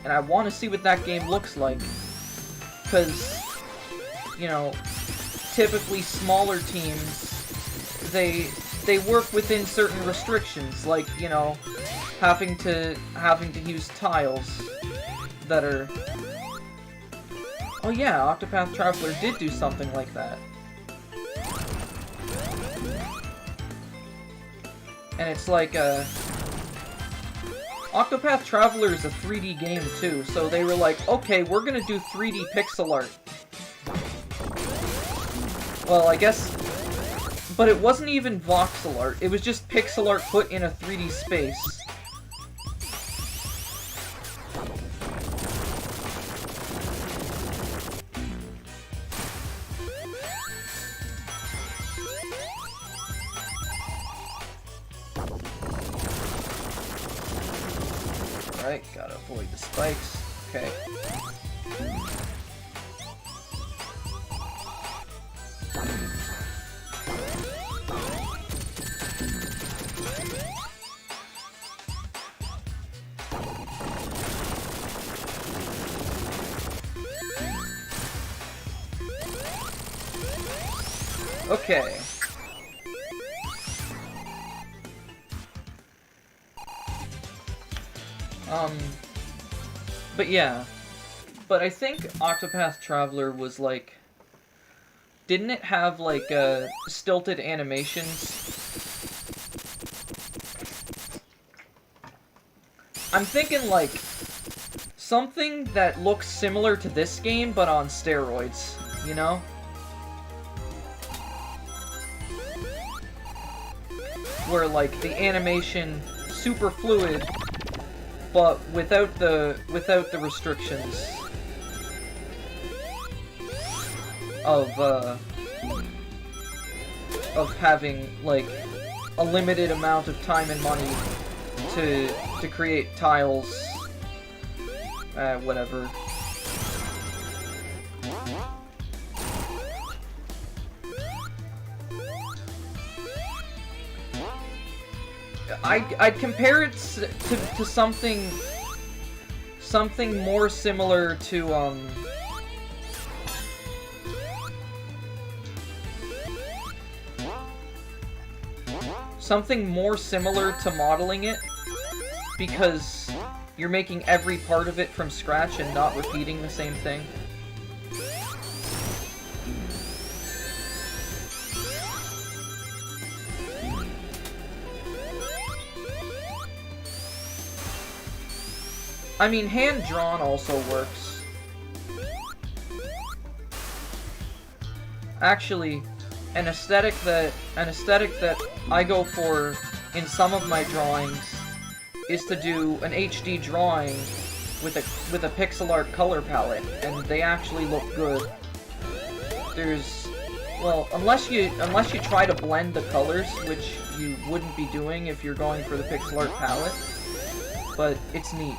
And I want to see what that game looks like. Because, you know, typically smaller teams, they work within certain restrictions, like, you know, having to use tiles that are... Oh yeah, Octopath Traveler did do something like that. And it's like, Octopath Traveler is a 3D game too, so they were like, okay, we're gonna do 3D pixel art. Well, I guess... But it wasn't even voxel art, it was just pixel art put in a 3D space. Alright, gotta avoid the spikes. Okay. Okay. But yeah. But I think Octopath Traveler was like... Didn't it have like, stilted animations? I'm thinking like... something that looks similar to this game, but on steroids, you know? Where like the animation super fluid, but without the restrictions of having like a limited amount of time and money to create tiles, whatever. I'd compare it to something more similar to something more similar to modeling it, because you're making every part of it from scratch and not repeating the same thing. I mean, hand-drawn also works. Actually, an aesthetic that I go for in some of my drawings is to do an HD drawing with a pixel art color palette, and they actually look good. There's, well, unless you try to blend the colors, which you wouldn't be doing if you're going for the pixel art palette, but it's neat.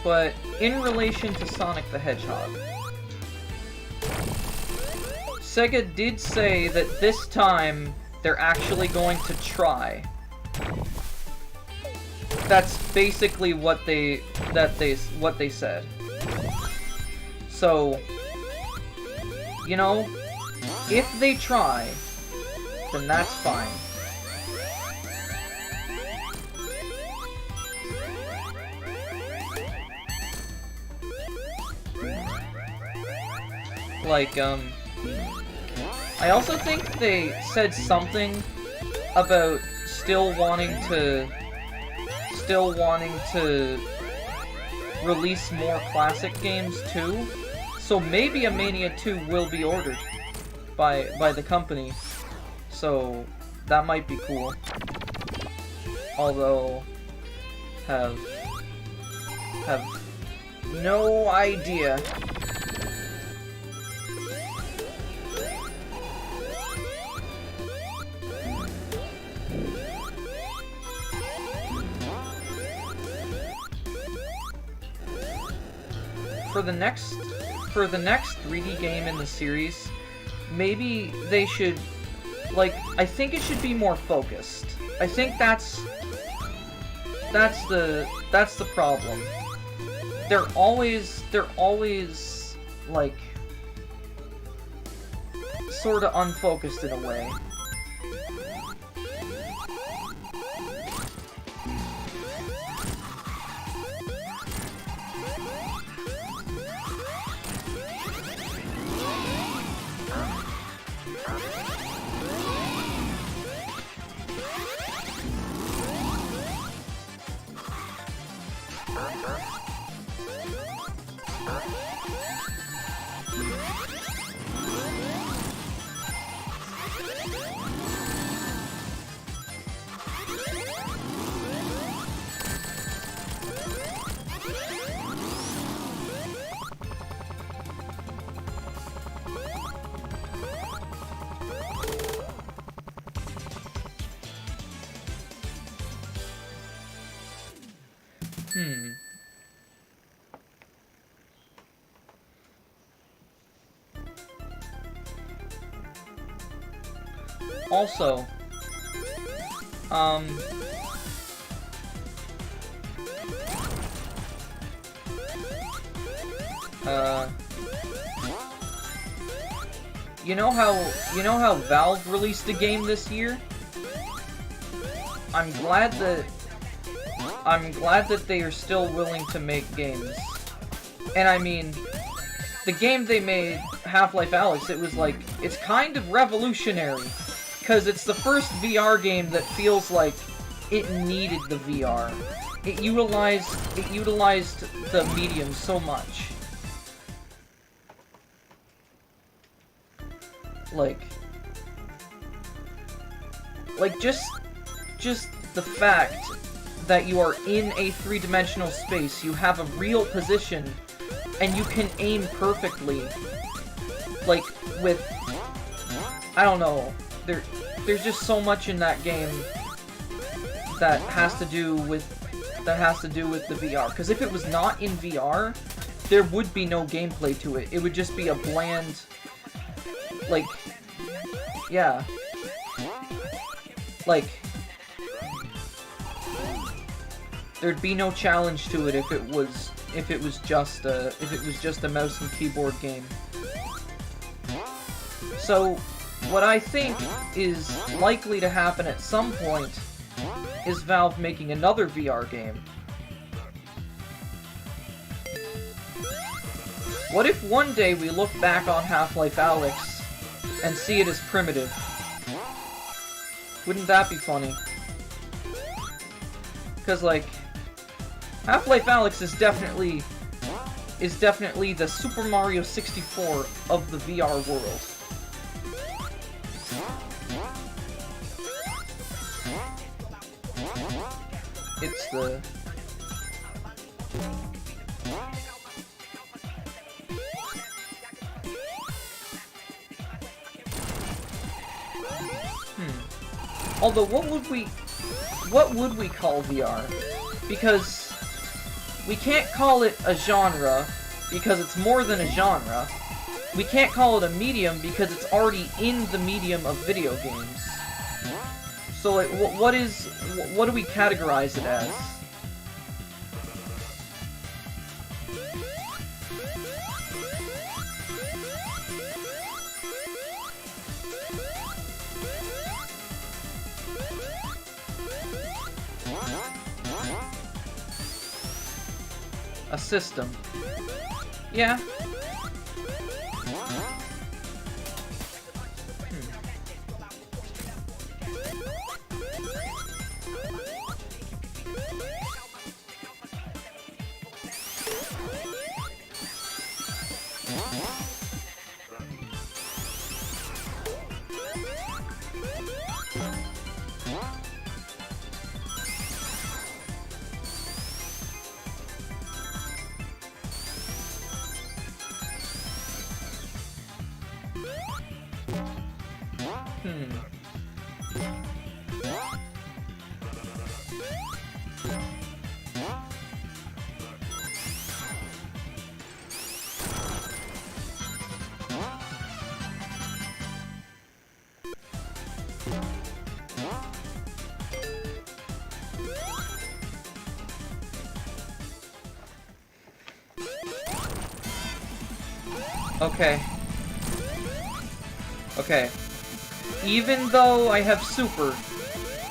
But in relation to Sonic the Hedgehog, Sega did say that this time they're actually going to try. That's basically what they said. So, you know, if they try, then that's fine. Like, I also think they said something about still wanting to release more classic games too. So maybe a Mania 2 will be ordered by the company. So that might be cool. Although have no idea. for the next 3D game in the series, maybe they should, like, I think it should be more focused. I think that's the problem. They're always like sort of unfocused in a way. Also, you know how Valve released a game this year? I'm glad that they are still willing to make games. And I mean, the game they made, Half-Life Alyx, it was like, it's kind of revolutionary. Because it's the first VR game that feels like it needed the VR. It utilized the medium so much. Like just the fact that you are in a three-dimensional space, you have a real position, and you can aim perfectly. Like, with, I don't know, there's just so much in that game that has to do with the VR. Because if it was not in VR, there would be no gameplay to it. It would just be a bland, like, yeah, like, there'd be no challenge to it if it was just a mouse and keyboard game. So, what I think is likely to happen at some point is Valve making another VR game. What if one day we look back on Half-Life Alyx and see it as primitive? Wouldn't that be funny? Because, like, Half-Life Alyx is definitely the Super Mario 64 of the VR world. It's the... Although, what would we call VR? Because we can't call it a genre, because it's more than a genre. We can't call it a medium, because it's already in the medium of video games. So, like, what do we categorize it as? A system. Yeah. Okay. Okay. Even though I have super,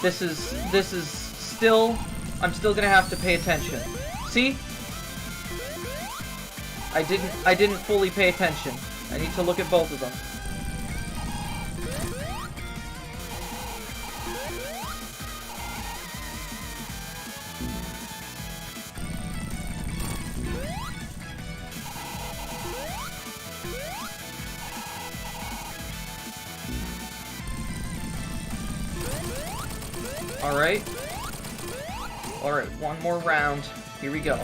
this is still, I'm still gonna have to pay attention. See? I didn't fully pay attention. I need to look at both of them. Alright. Alright, one more round. Here we go.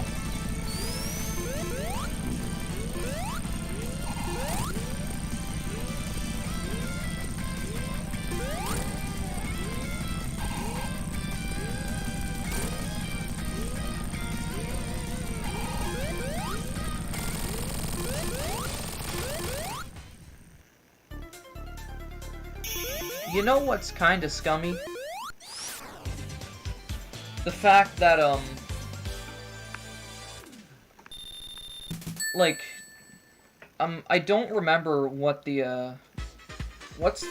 You know what's kinda scummy? The fact that, like, I don't remember what the, what's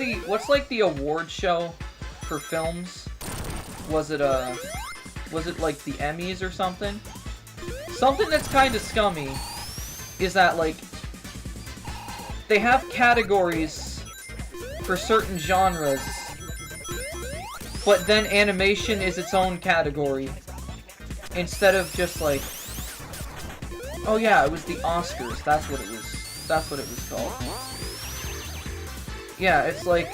like the award show for films? Was it like the Emmys or something? Something that's kinda scummy is that, like, they have categories for certain genres, but then animation is its own category. Instead of just like, oh yeah, it was the Oscars. That's what it was called. Yeah, it's like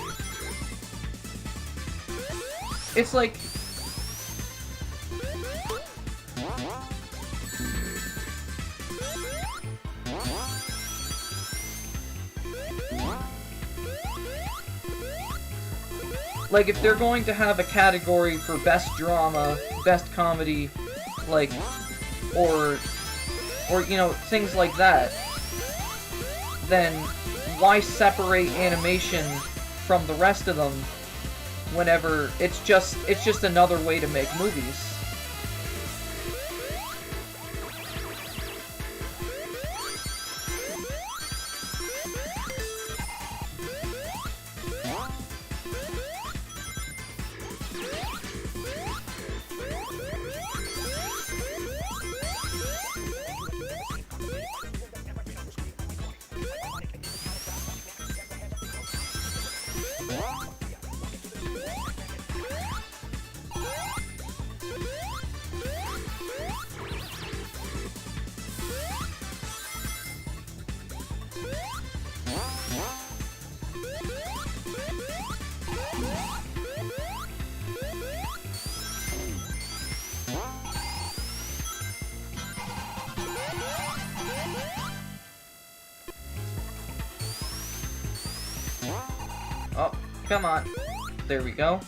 like, if they're going to have a category for best drama, best comedy, like, or, you know, things like that, then why separate animation from the rest of them whenever it's just another way to make movies? Oh, come on. There we go.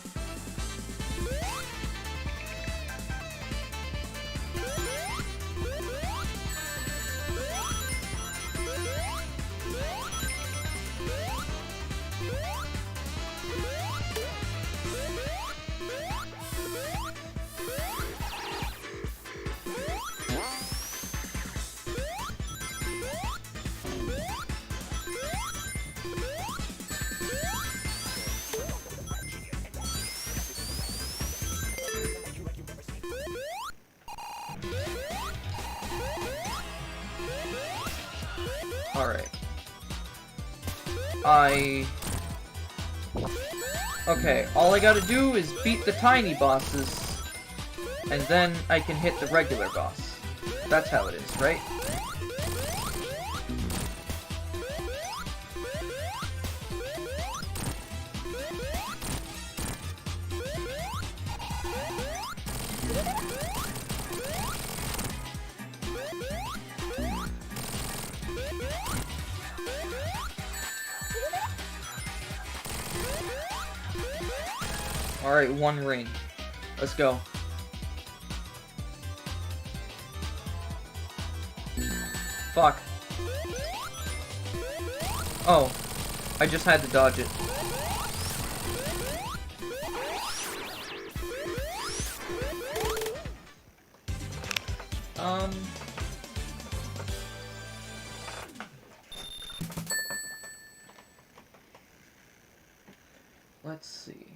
Alright. Okay, all I gotta do is beat the tiny bosses, and then I can hit the regular boss. That's how it is, right? Alright, one ring. Let's go. Fuck. Oh, I just had to dodge it. Let's see.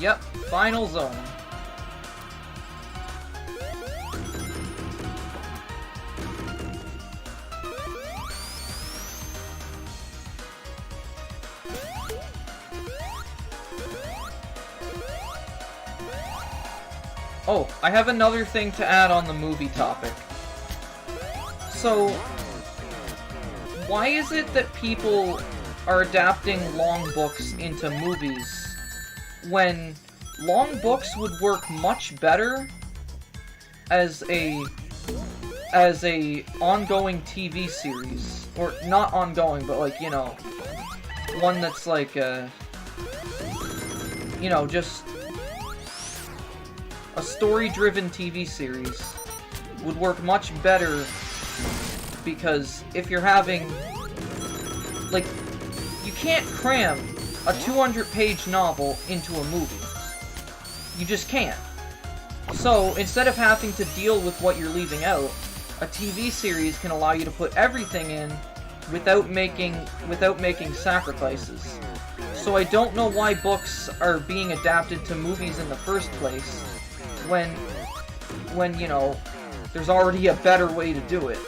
Yep, final zone. Oh, I have another thing to add on the movie topic. So, why is it that people are adapting long books into movies when long books would work much better as a ongoing TV series? Or not ongoing, but like, you know, one that's like you know, just a story-driven TV series would work much better, because if you're having, like, you can't cram a 200-page novel into a movie. You just can't. So, instead of having to deal with what you're leaving out, a TV series can allow you to put everything in without making sacrifices. So I don't know why books are being adapted to movies in the first place, when you know, there's already a better way to do it.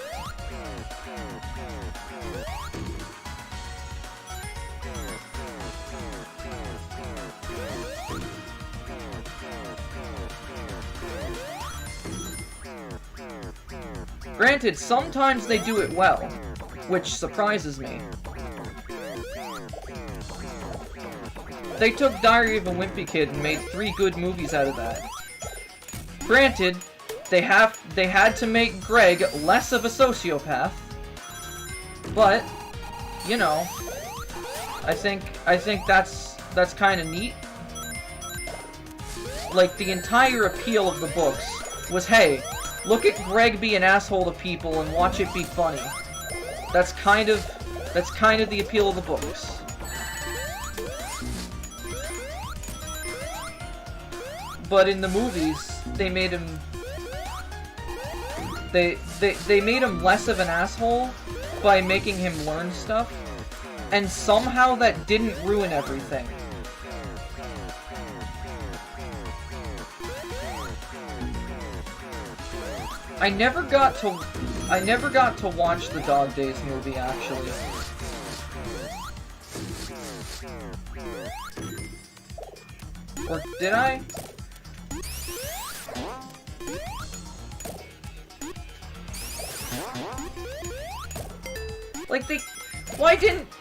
Granted, sometimes they do it well, which surprises me. They took Diary of a Wimpy Kid and made 3 good movies out of that. Granted, they had to make Greg less of a sociopath, but, you know, I think that's kind of neat. Like, the entire appeal of the books was, hey, look at Greg be an asshole to people and watch it be funny. That's kind of the appeal of the books. But in the movies, they made him they made him less of an asshole by making him learn stuff, and somehow that didn't ruin everything. I never got to watch the Dog Days movie, actually. Or did I?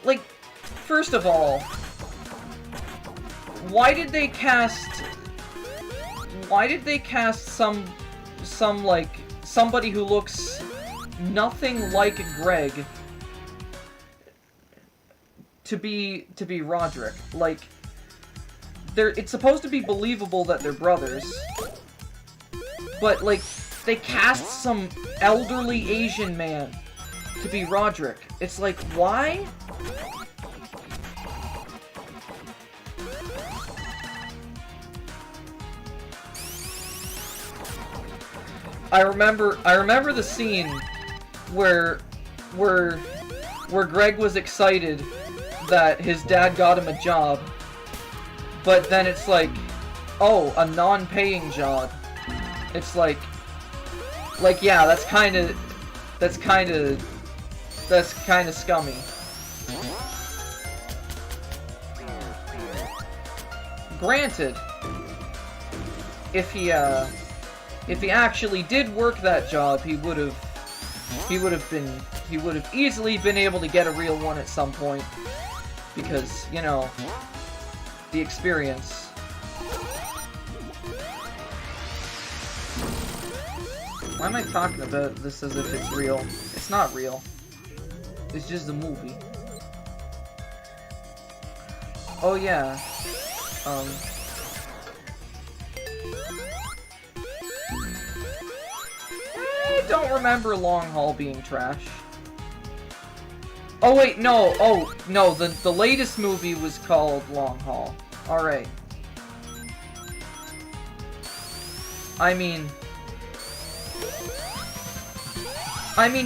Like, first of all, why did they cast like, somebody who looks nothing like Greg to be Roderick? Like, it's supposed to be believable that they're brothers, but, like, they cast some elderly Asian man to be Roderick. It's like, why? I remember the scene where Greg was excited that his dad got him a job, but then it's like, oh, a non-paying job. It's like, yeah, that's kind of scummy. granted, if he actually did work that job, he would have easily been able to get a real one at some point, because, you know, the experience. Why am I talking about this as if it's real? It's not real. It's just a movie. Oh yeah. I don't remember Long Haul being trash. Oh wait, no. Oh, no, the latest movie was called Long Haul. Alright. I mean,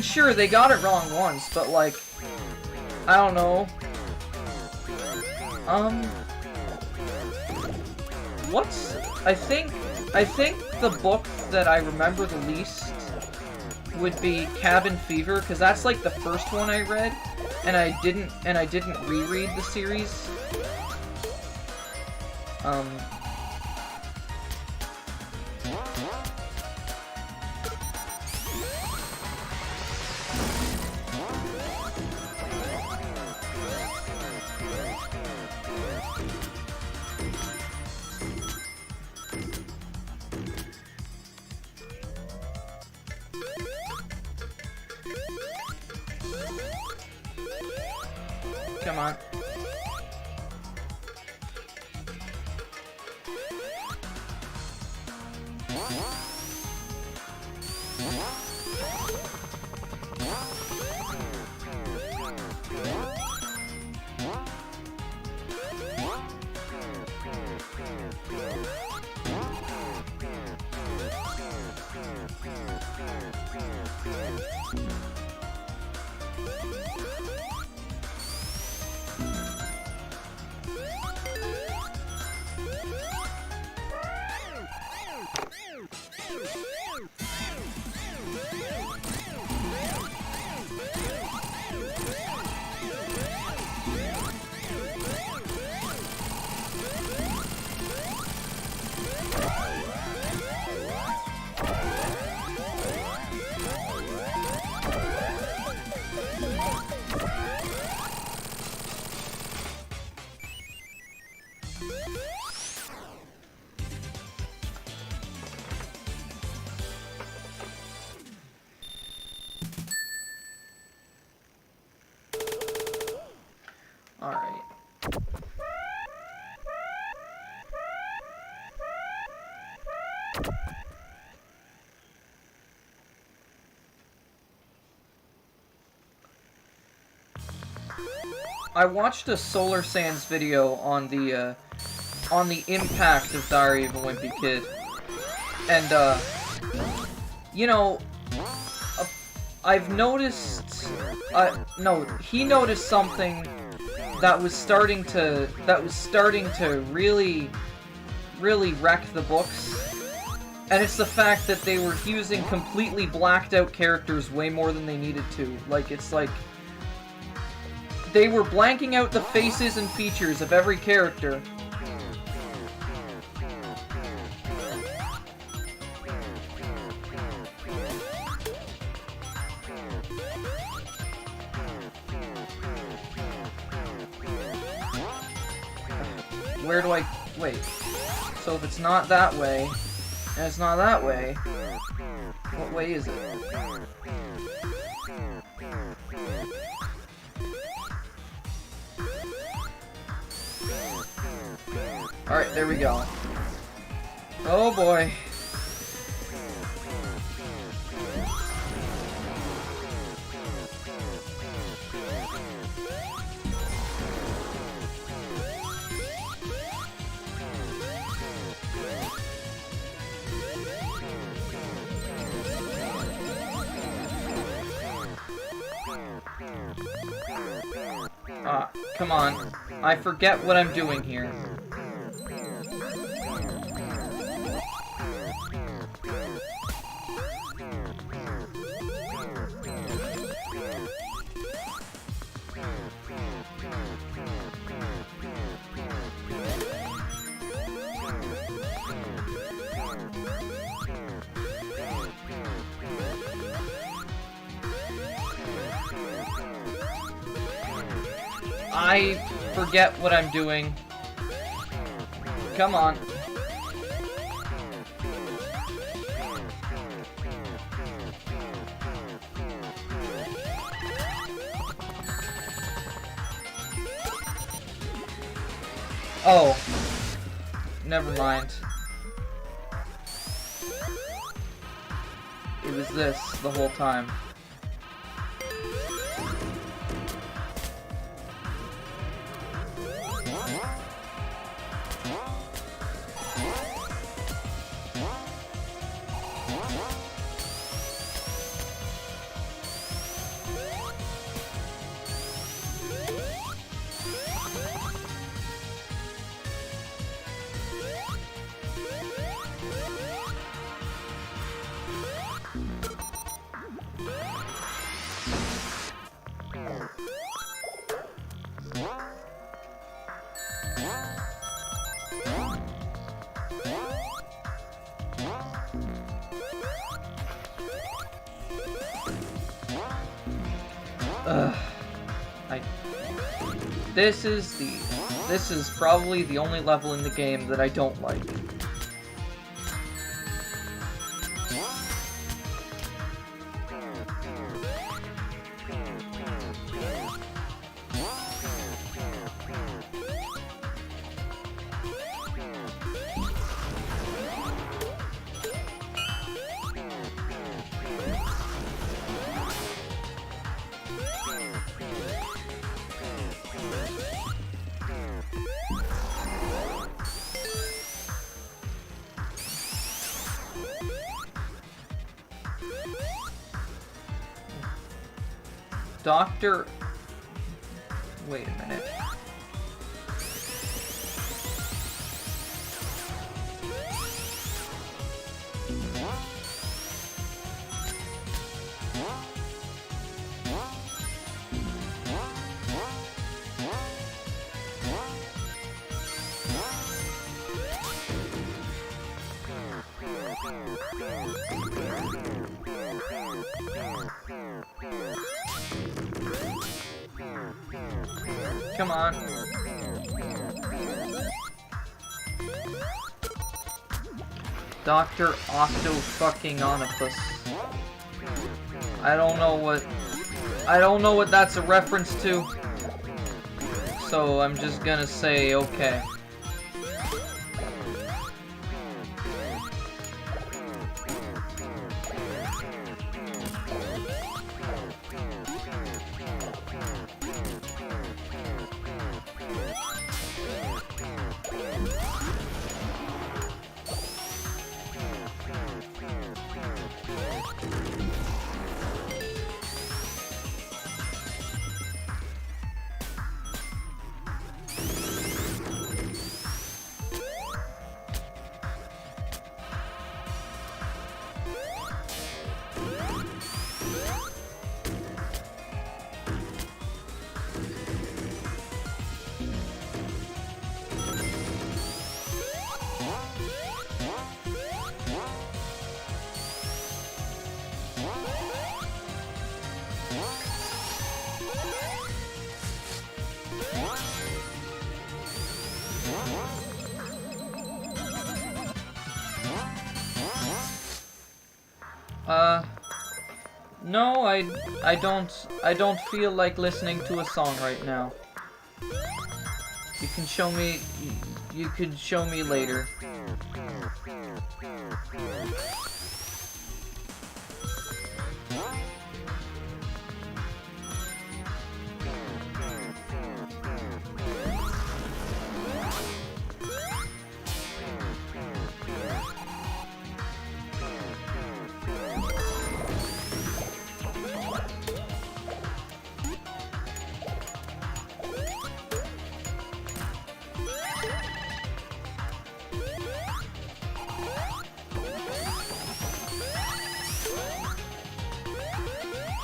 sure, they got it wrong once, but, like, I don't know. I think the book that I remember the least would be Cabin Fever, because that's, like, the first one I read, and I didn't reread the series. Come on. Alright. I watched a Solar Sands video on the impact of Diary of a Wimpy Kid. And, you know, I've noticed, no, he noticed something that was starting to really wreck the books. And it's the fact that they were using completely blacked out characters way more than they needed to. Like, it's like, they were blanking out the faces and features of every character. Where do I... wait. So if it's not that way, and it's not that way, what way is it? Alright, there we go. Oh boy. Ah, come on. I forget what I'm doing here. I forget what I'm doing. Come on. Oh. Never mind. It was this the whole time. This is probably the only level in the game that I don't like. Doctor... Wait a minute. Come on. Dr. Octo fucking Onopus. I don't know what that's a reference to. So I'm just gonna say okay. No, I don't feel like listening to a song right now. You can show me, you could show me later.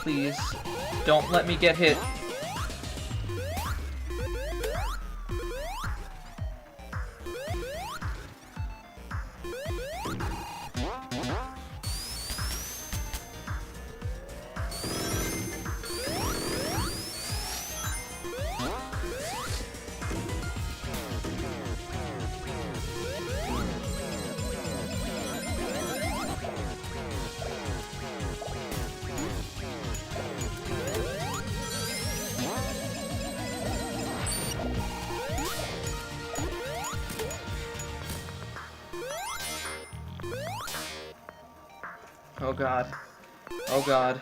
Please, don't let me get hit. Oh god. Oh god.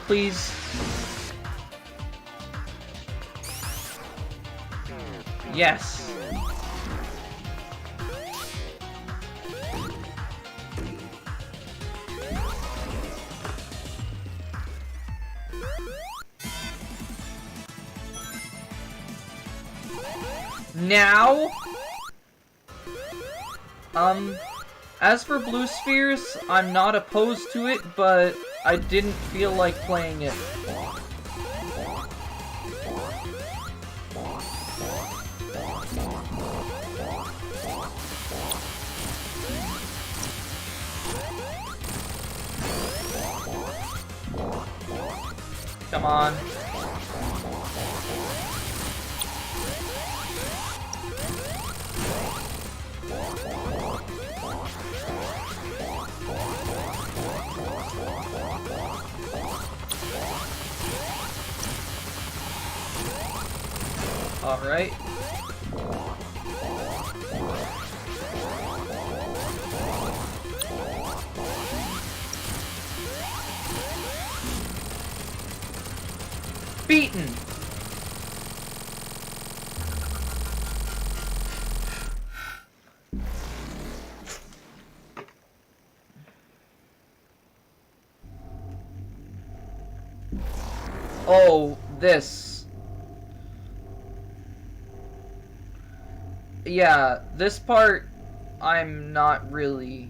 Please. Yes. Now? As for blue spheres, I'm not opposed to it, but I didn't feel like playing it. Come on. Alright. Beaten! Oh, this. Yeah, this part, I'm not really...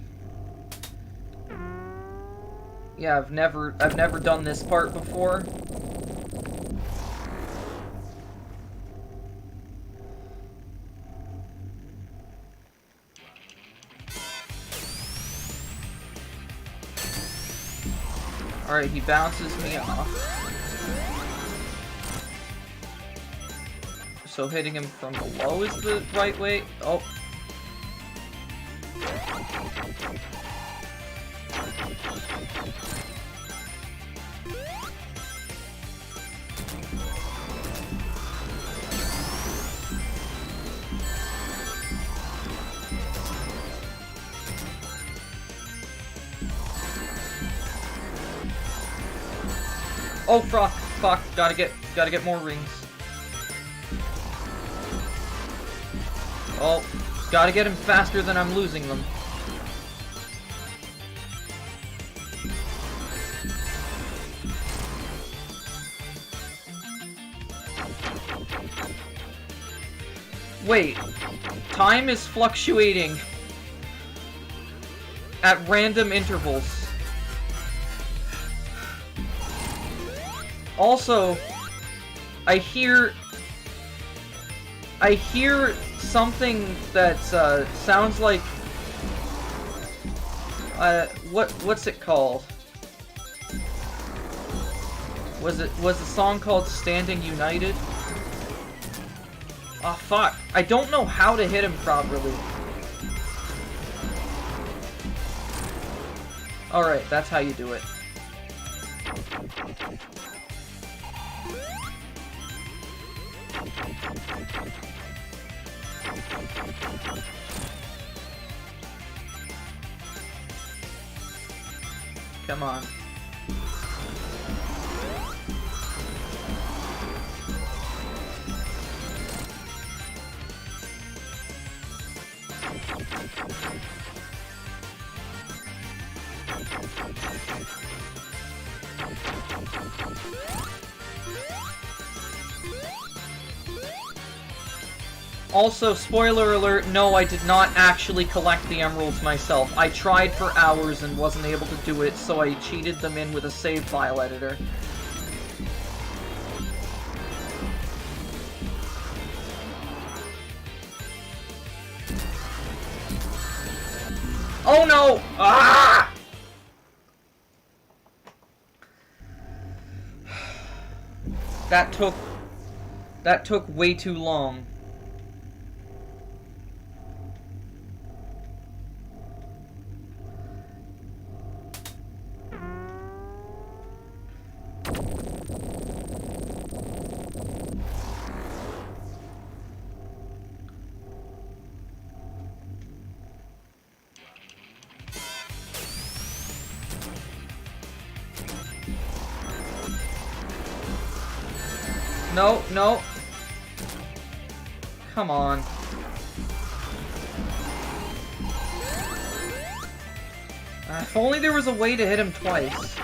Yeah, I've never done this part before. Alright, he bounces me off. So hitting him from below is the right way. Oh. Oh, fuck, gotta get more rings. Oh, gotta get him faster than I'm losing them. Wait, time is fluctuating at random intervals. Also, I hear something that sounds like what's it called? Was the song called Standing United? Oh fuck, I don't know how to hit him properly. Alright, that's how you do it. Come on. Also, spoiler alert, no, I did not actually collect the emeralds myself. I tried for hours and wasn't able to do it, so I cheated them in with a save file editor. Oh no! Ah! That took way too long. No, no. Come on. If only there was a way to hit him twice.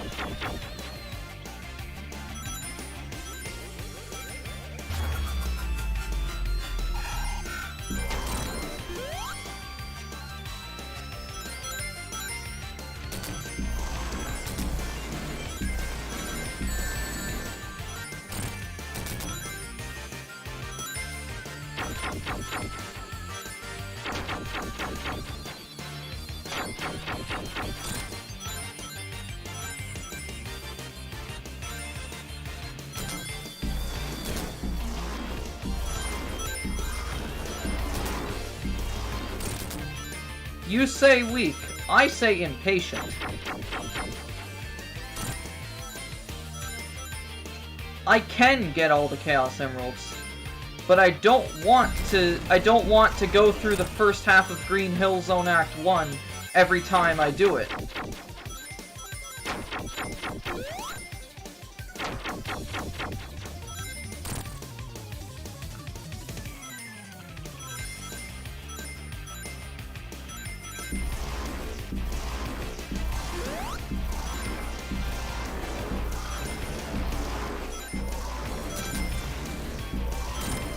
You say weak, I say impatient. I can get all the Chaos Emeralds, but I don't want to go through the first half of Green Hill Zone Act 1 every time I do it.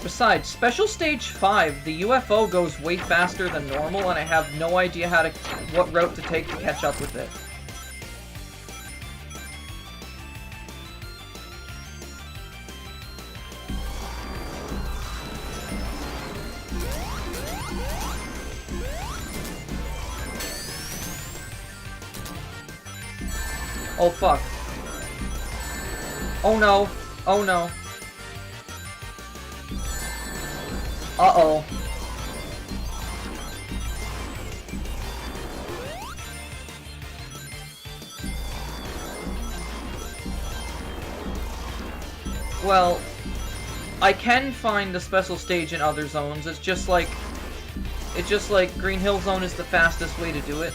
Besides, Special Stage 5, the UFO goes way faster than normal, and I have no idea what route to take to catch up with it. Oh fuck. Oh no. Oh no. Uh-oh. Well, I can find the special stage in other zones. It's just like Green Hill Zone is the fastest way to do it.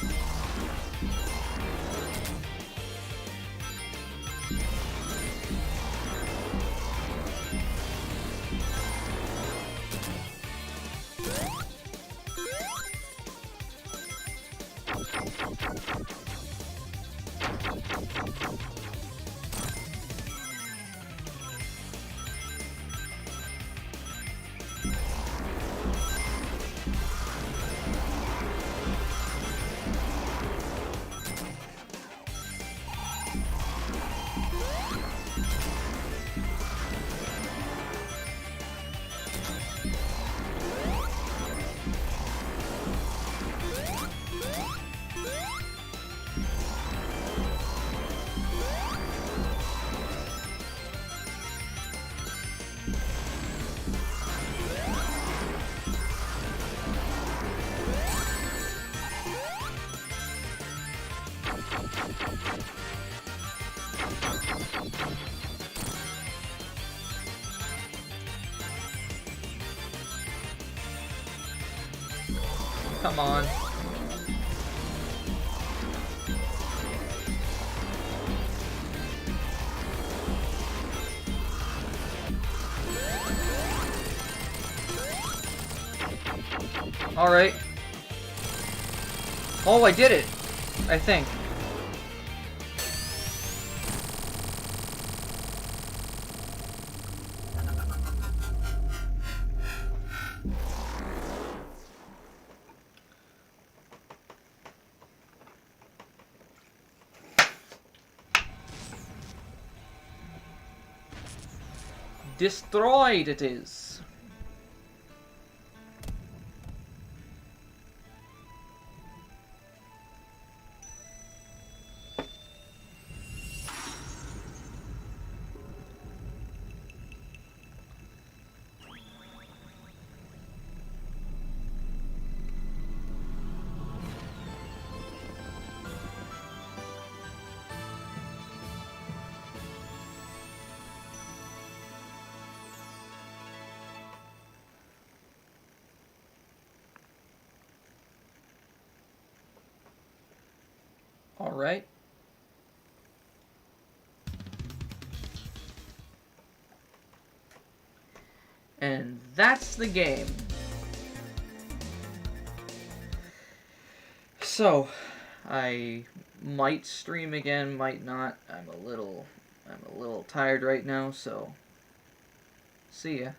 Come on. Alright. Oh, I did it! I think. Destroyed it is. Alright. And that's the game. So, I might stream again, might not. I'm a little tired right now, so see ya.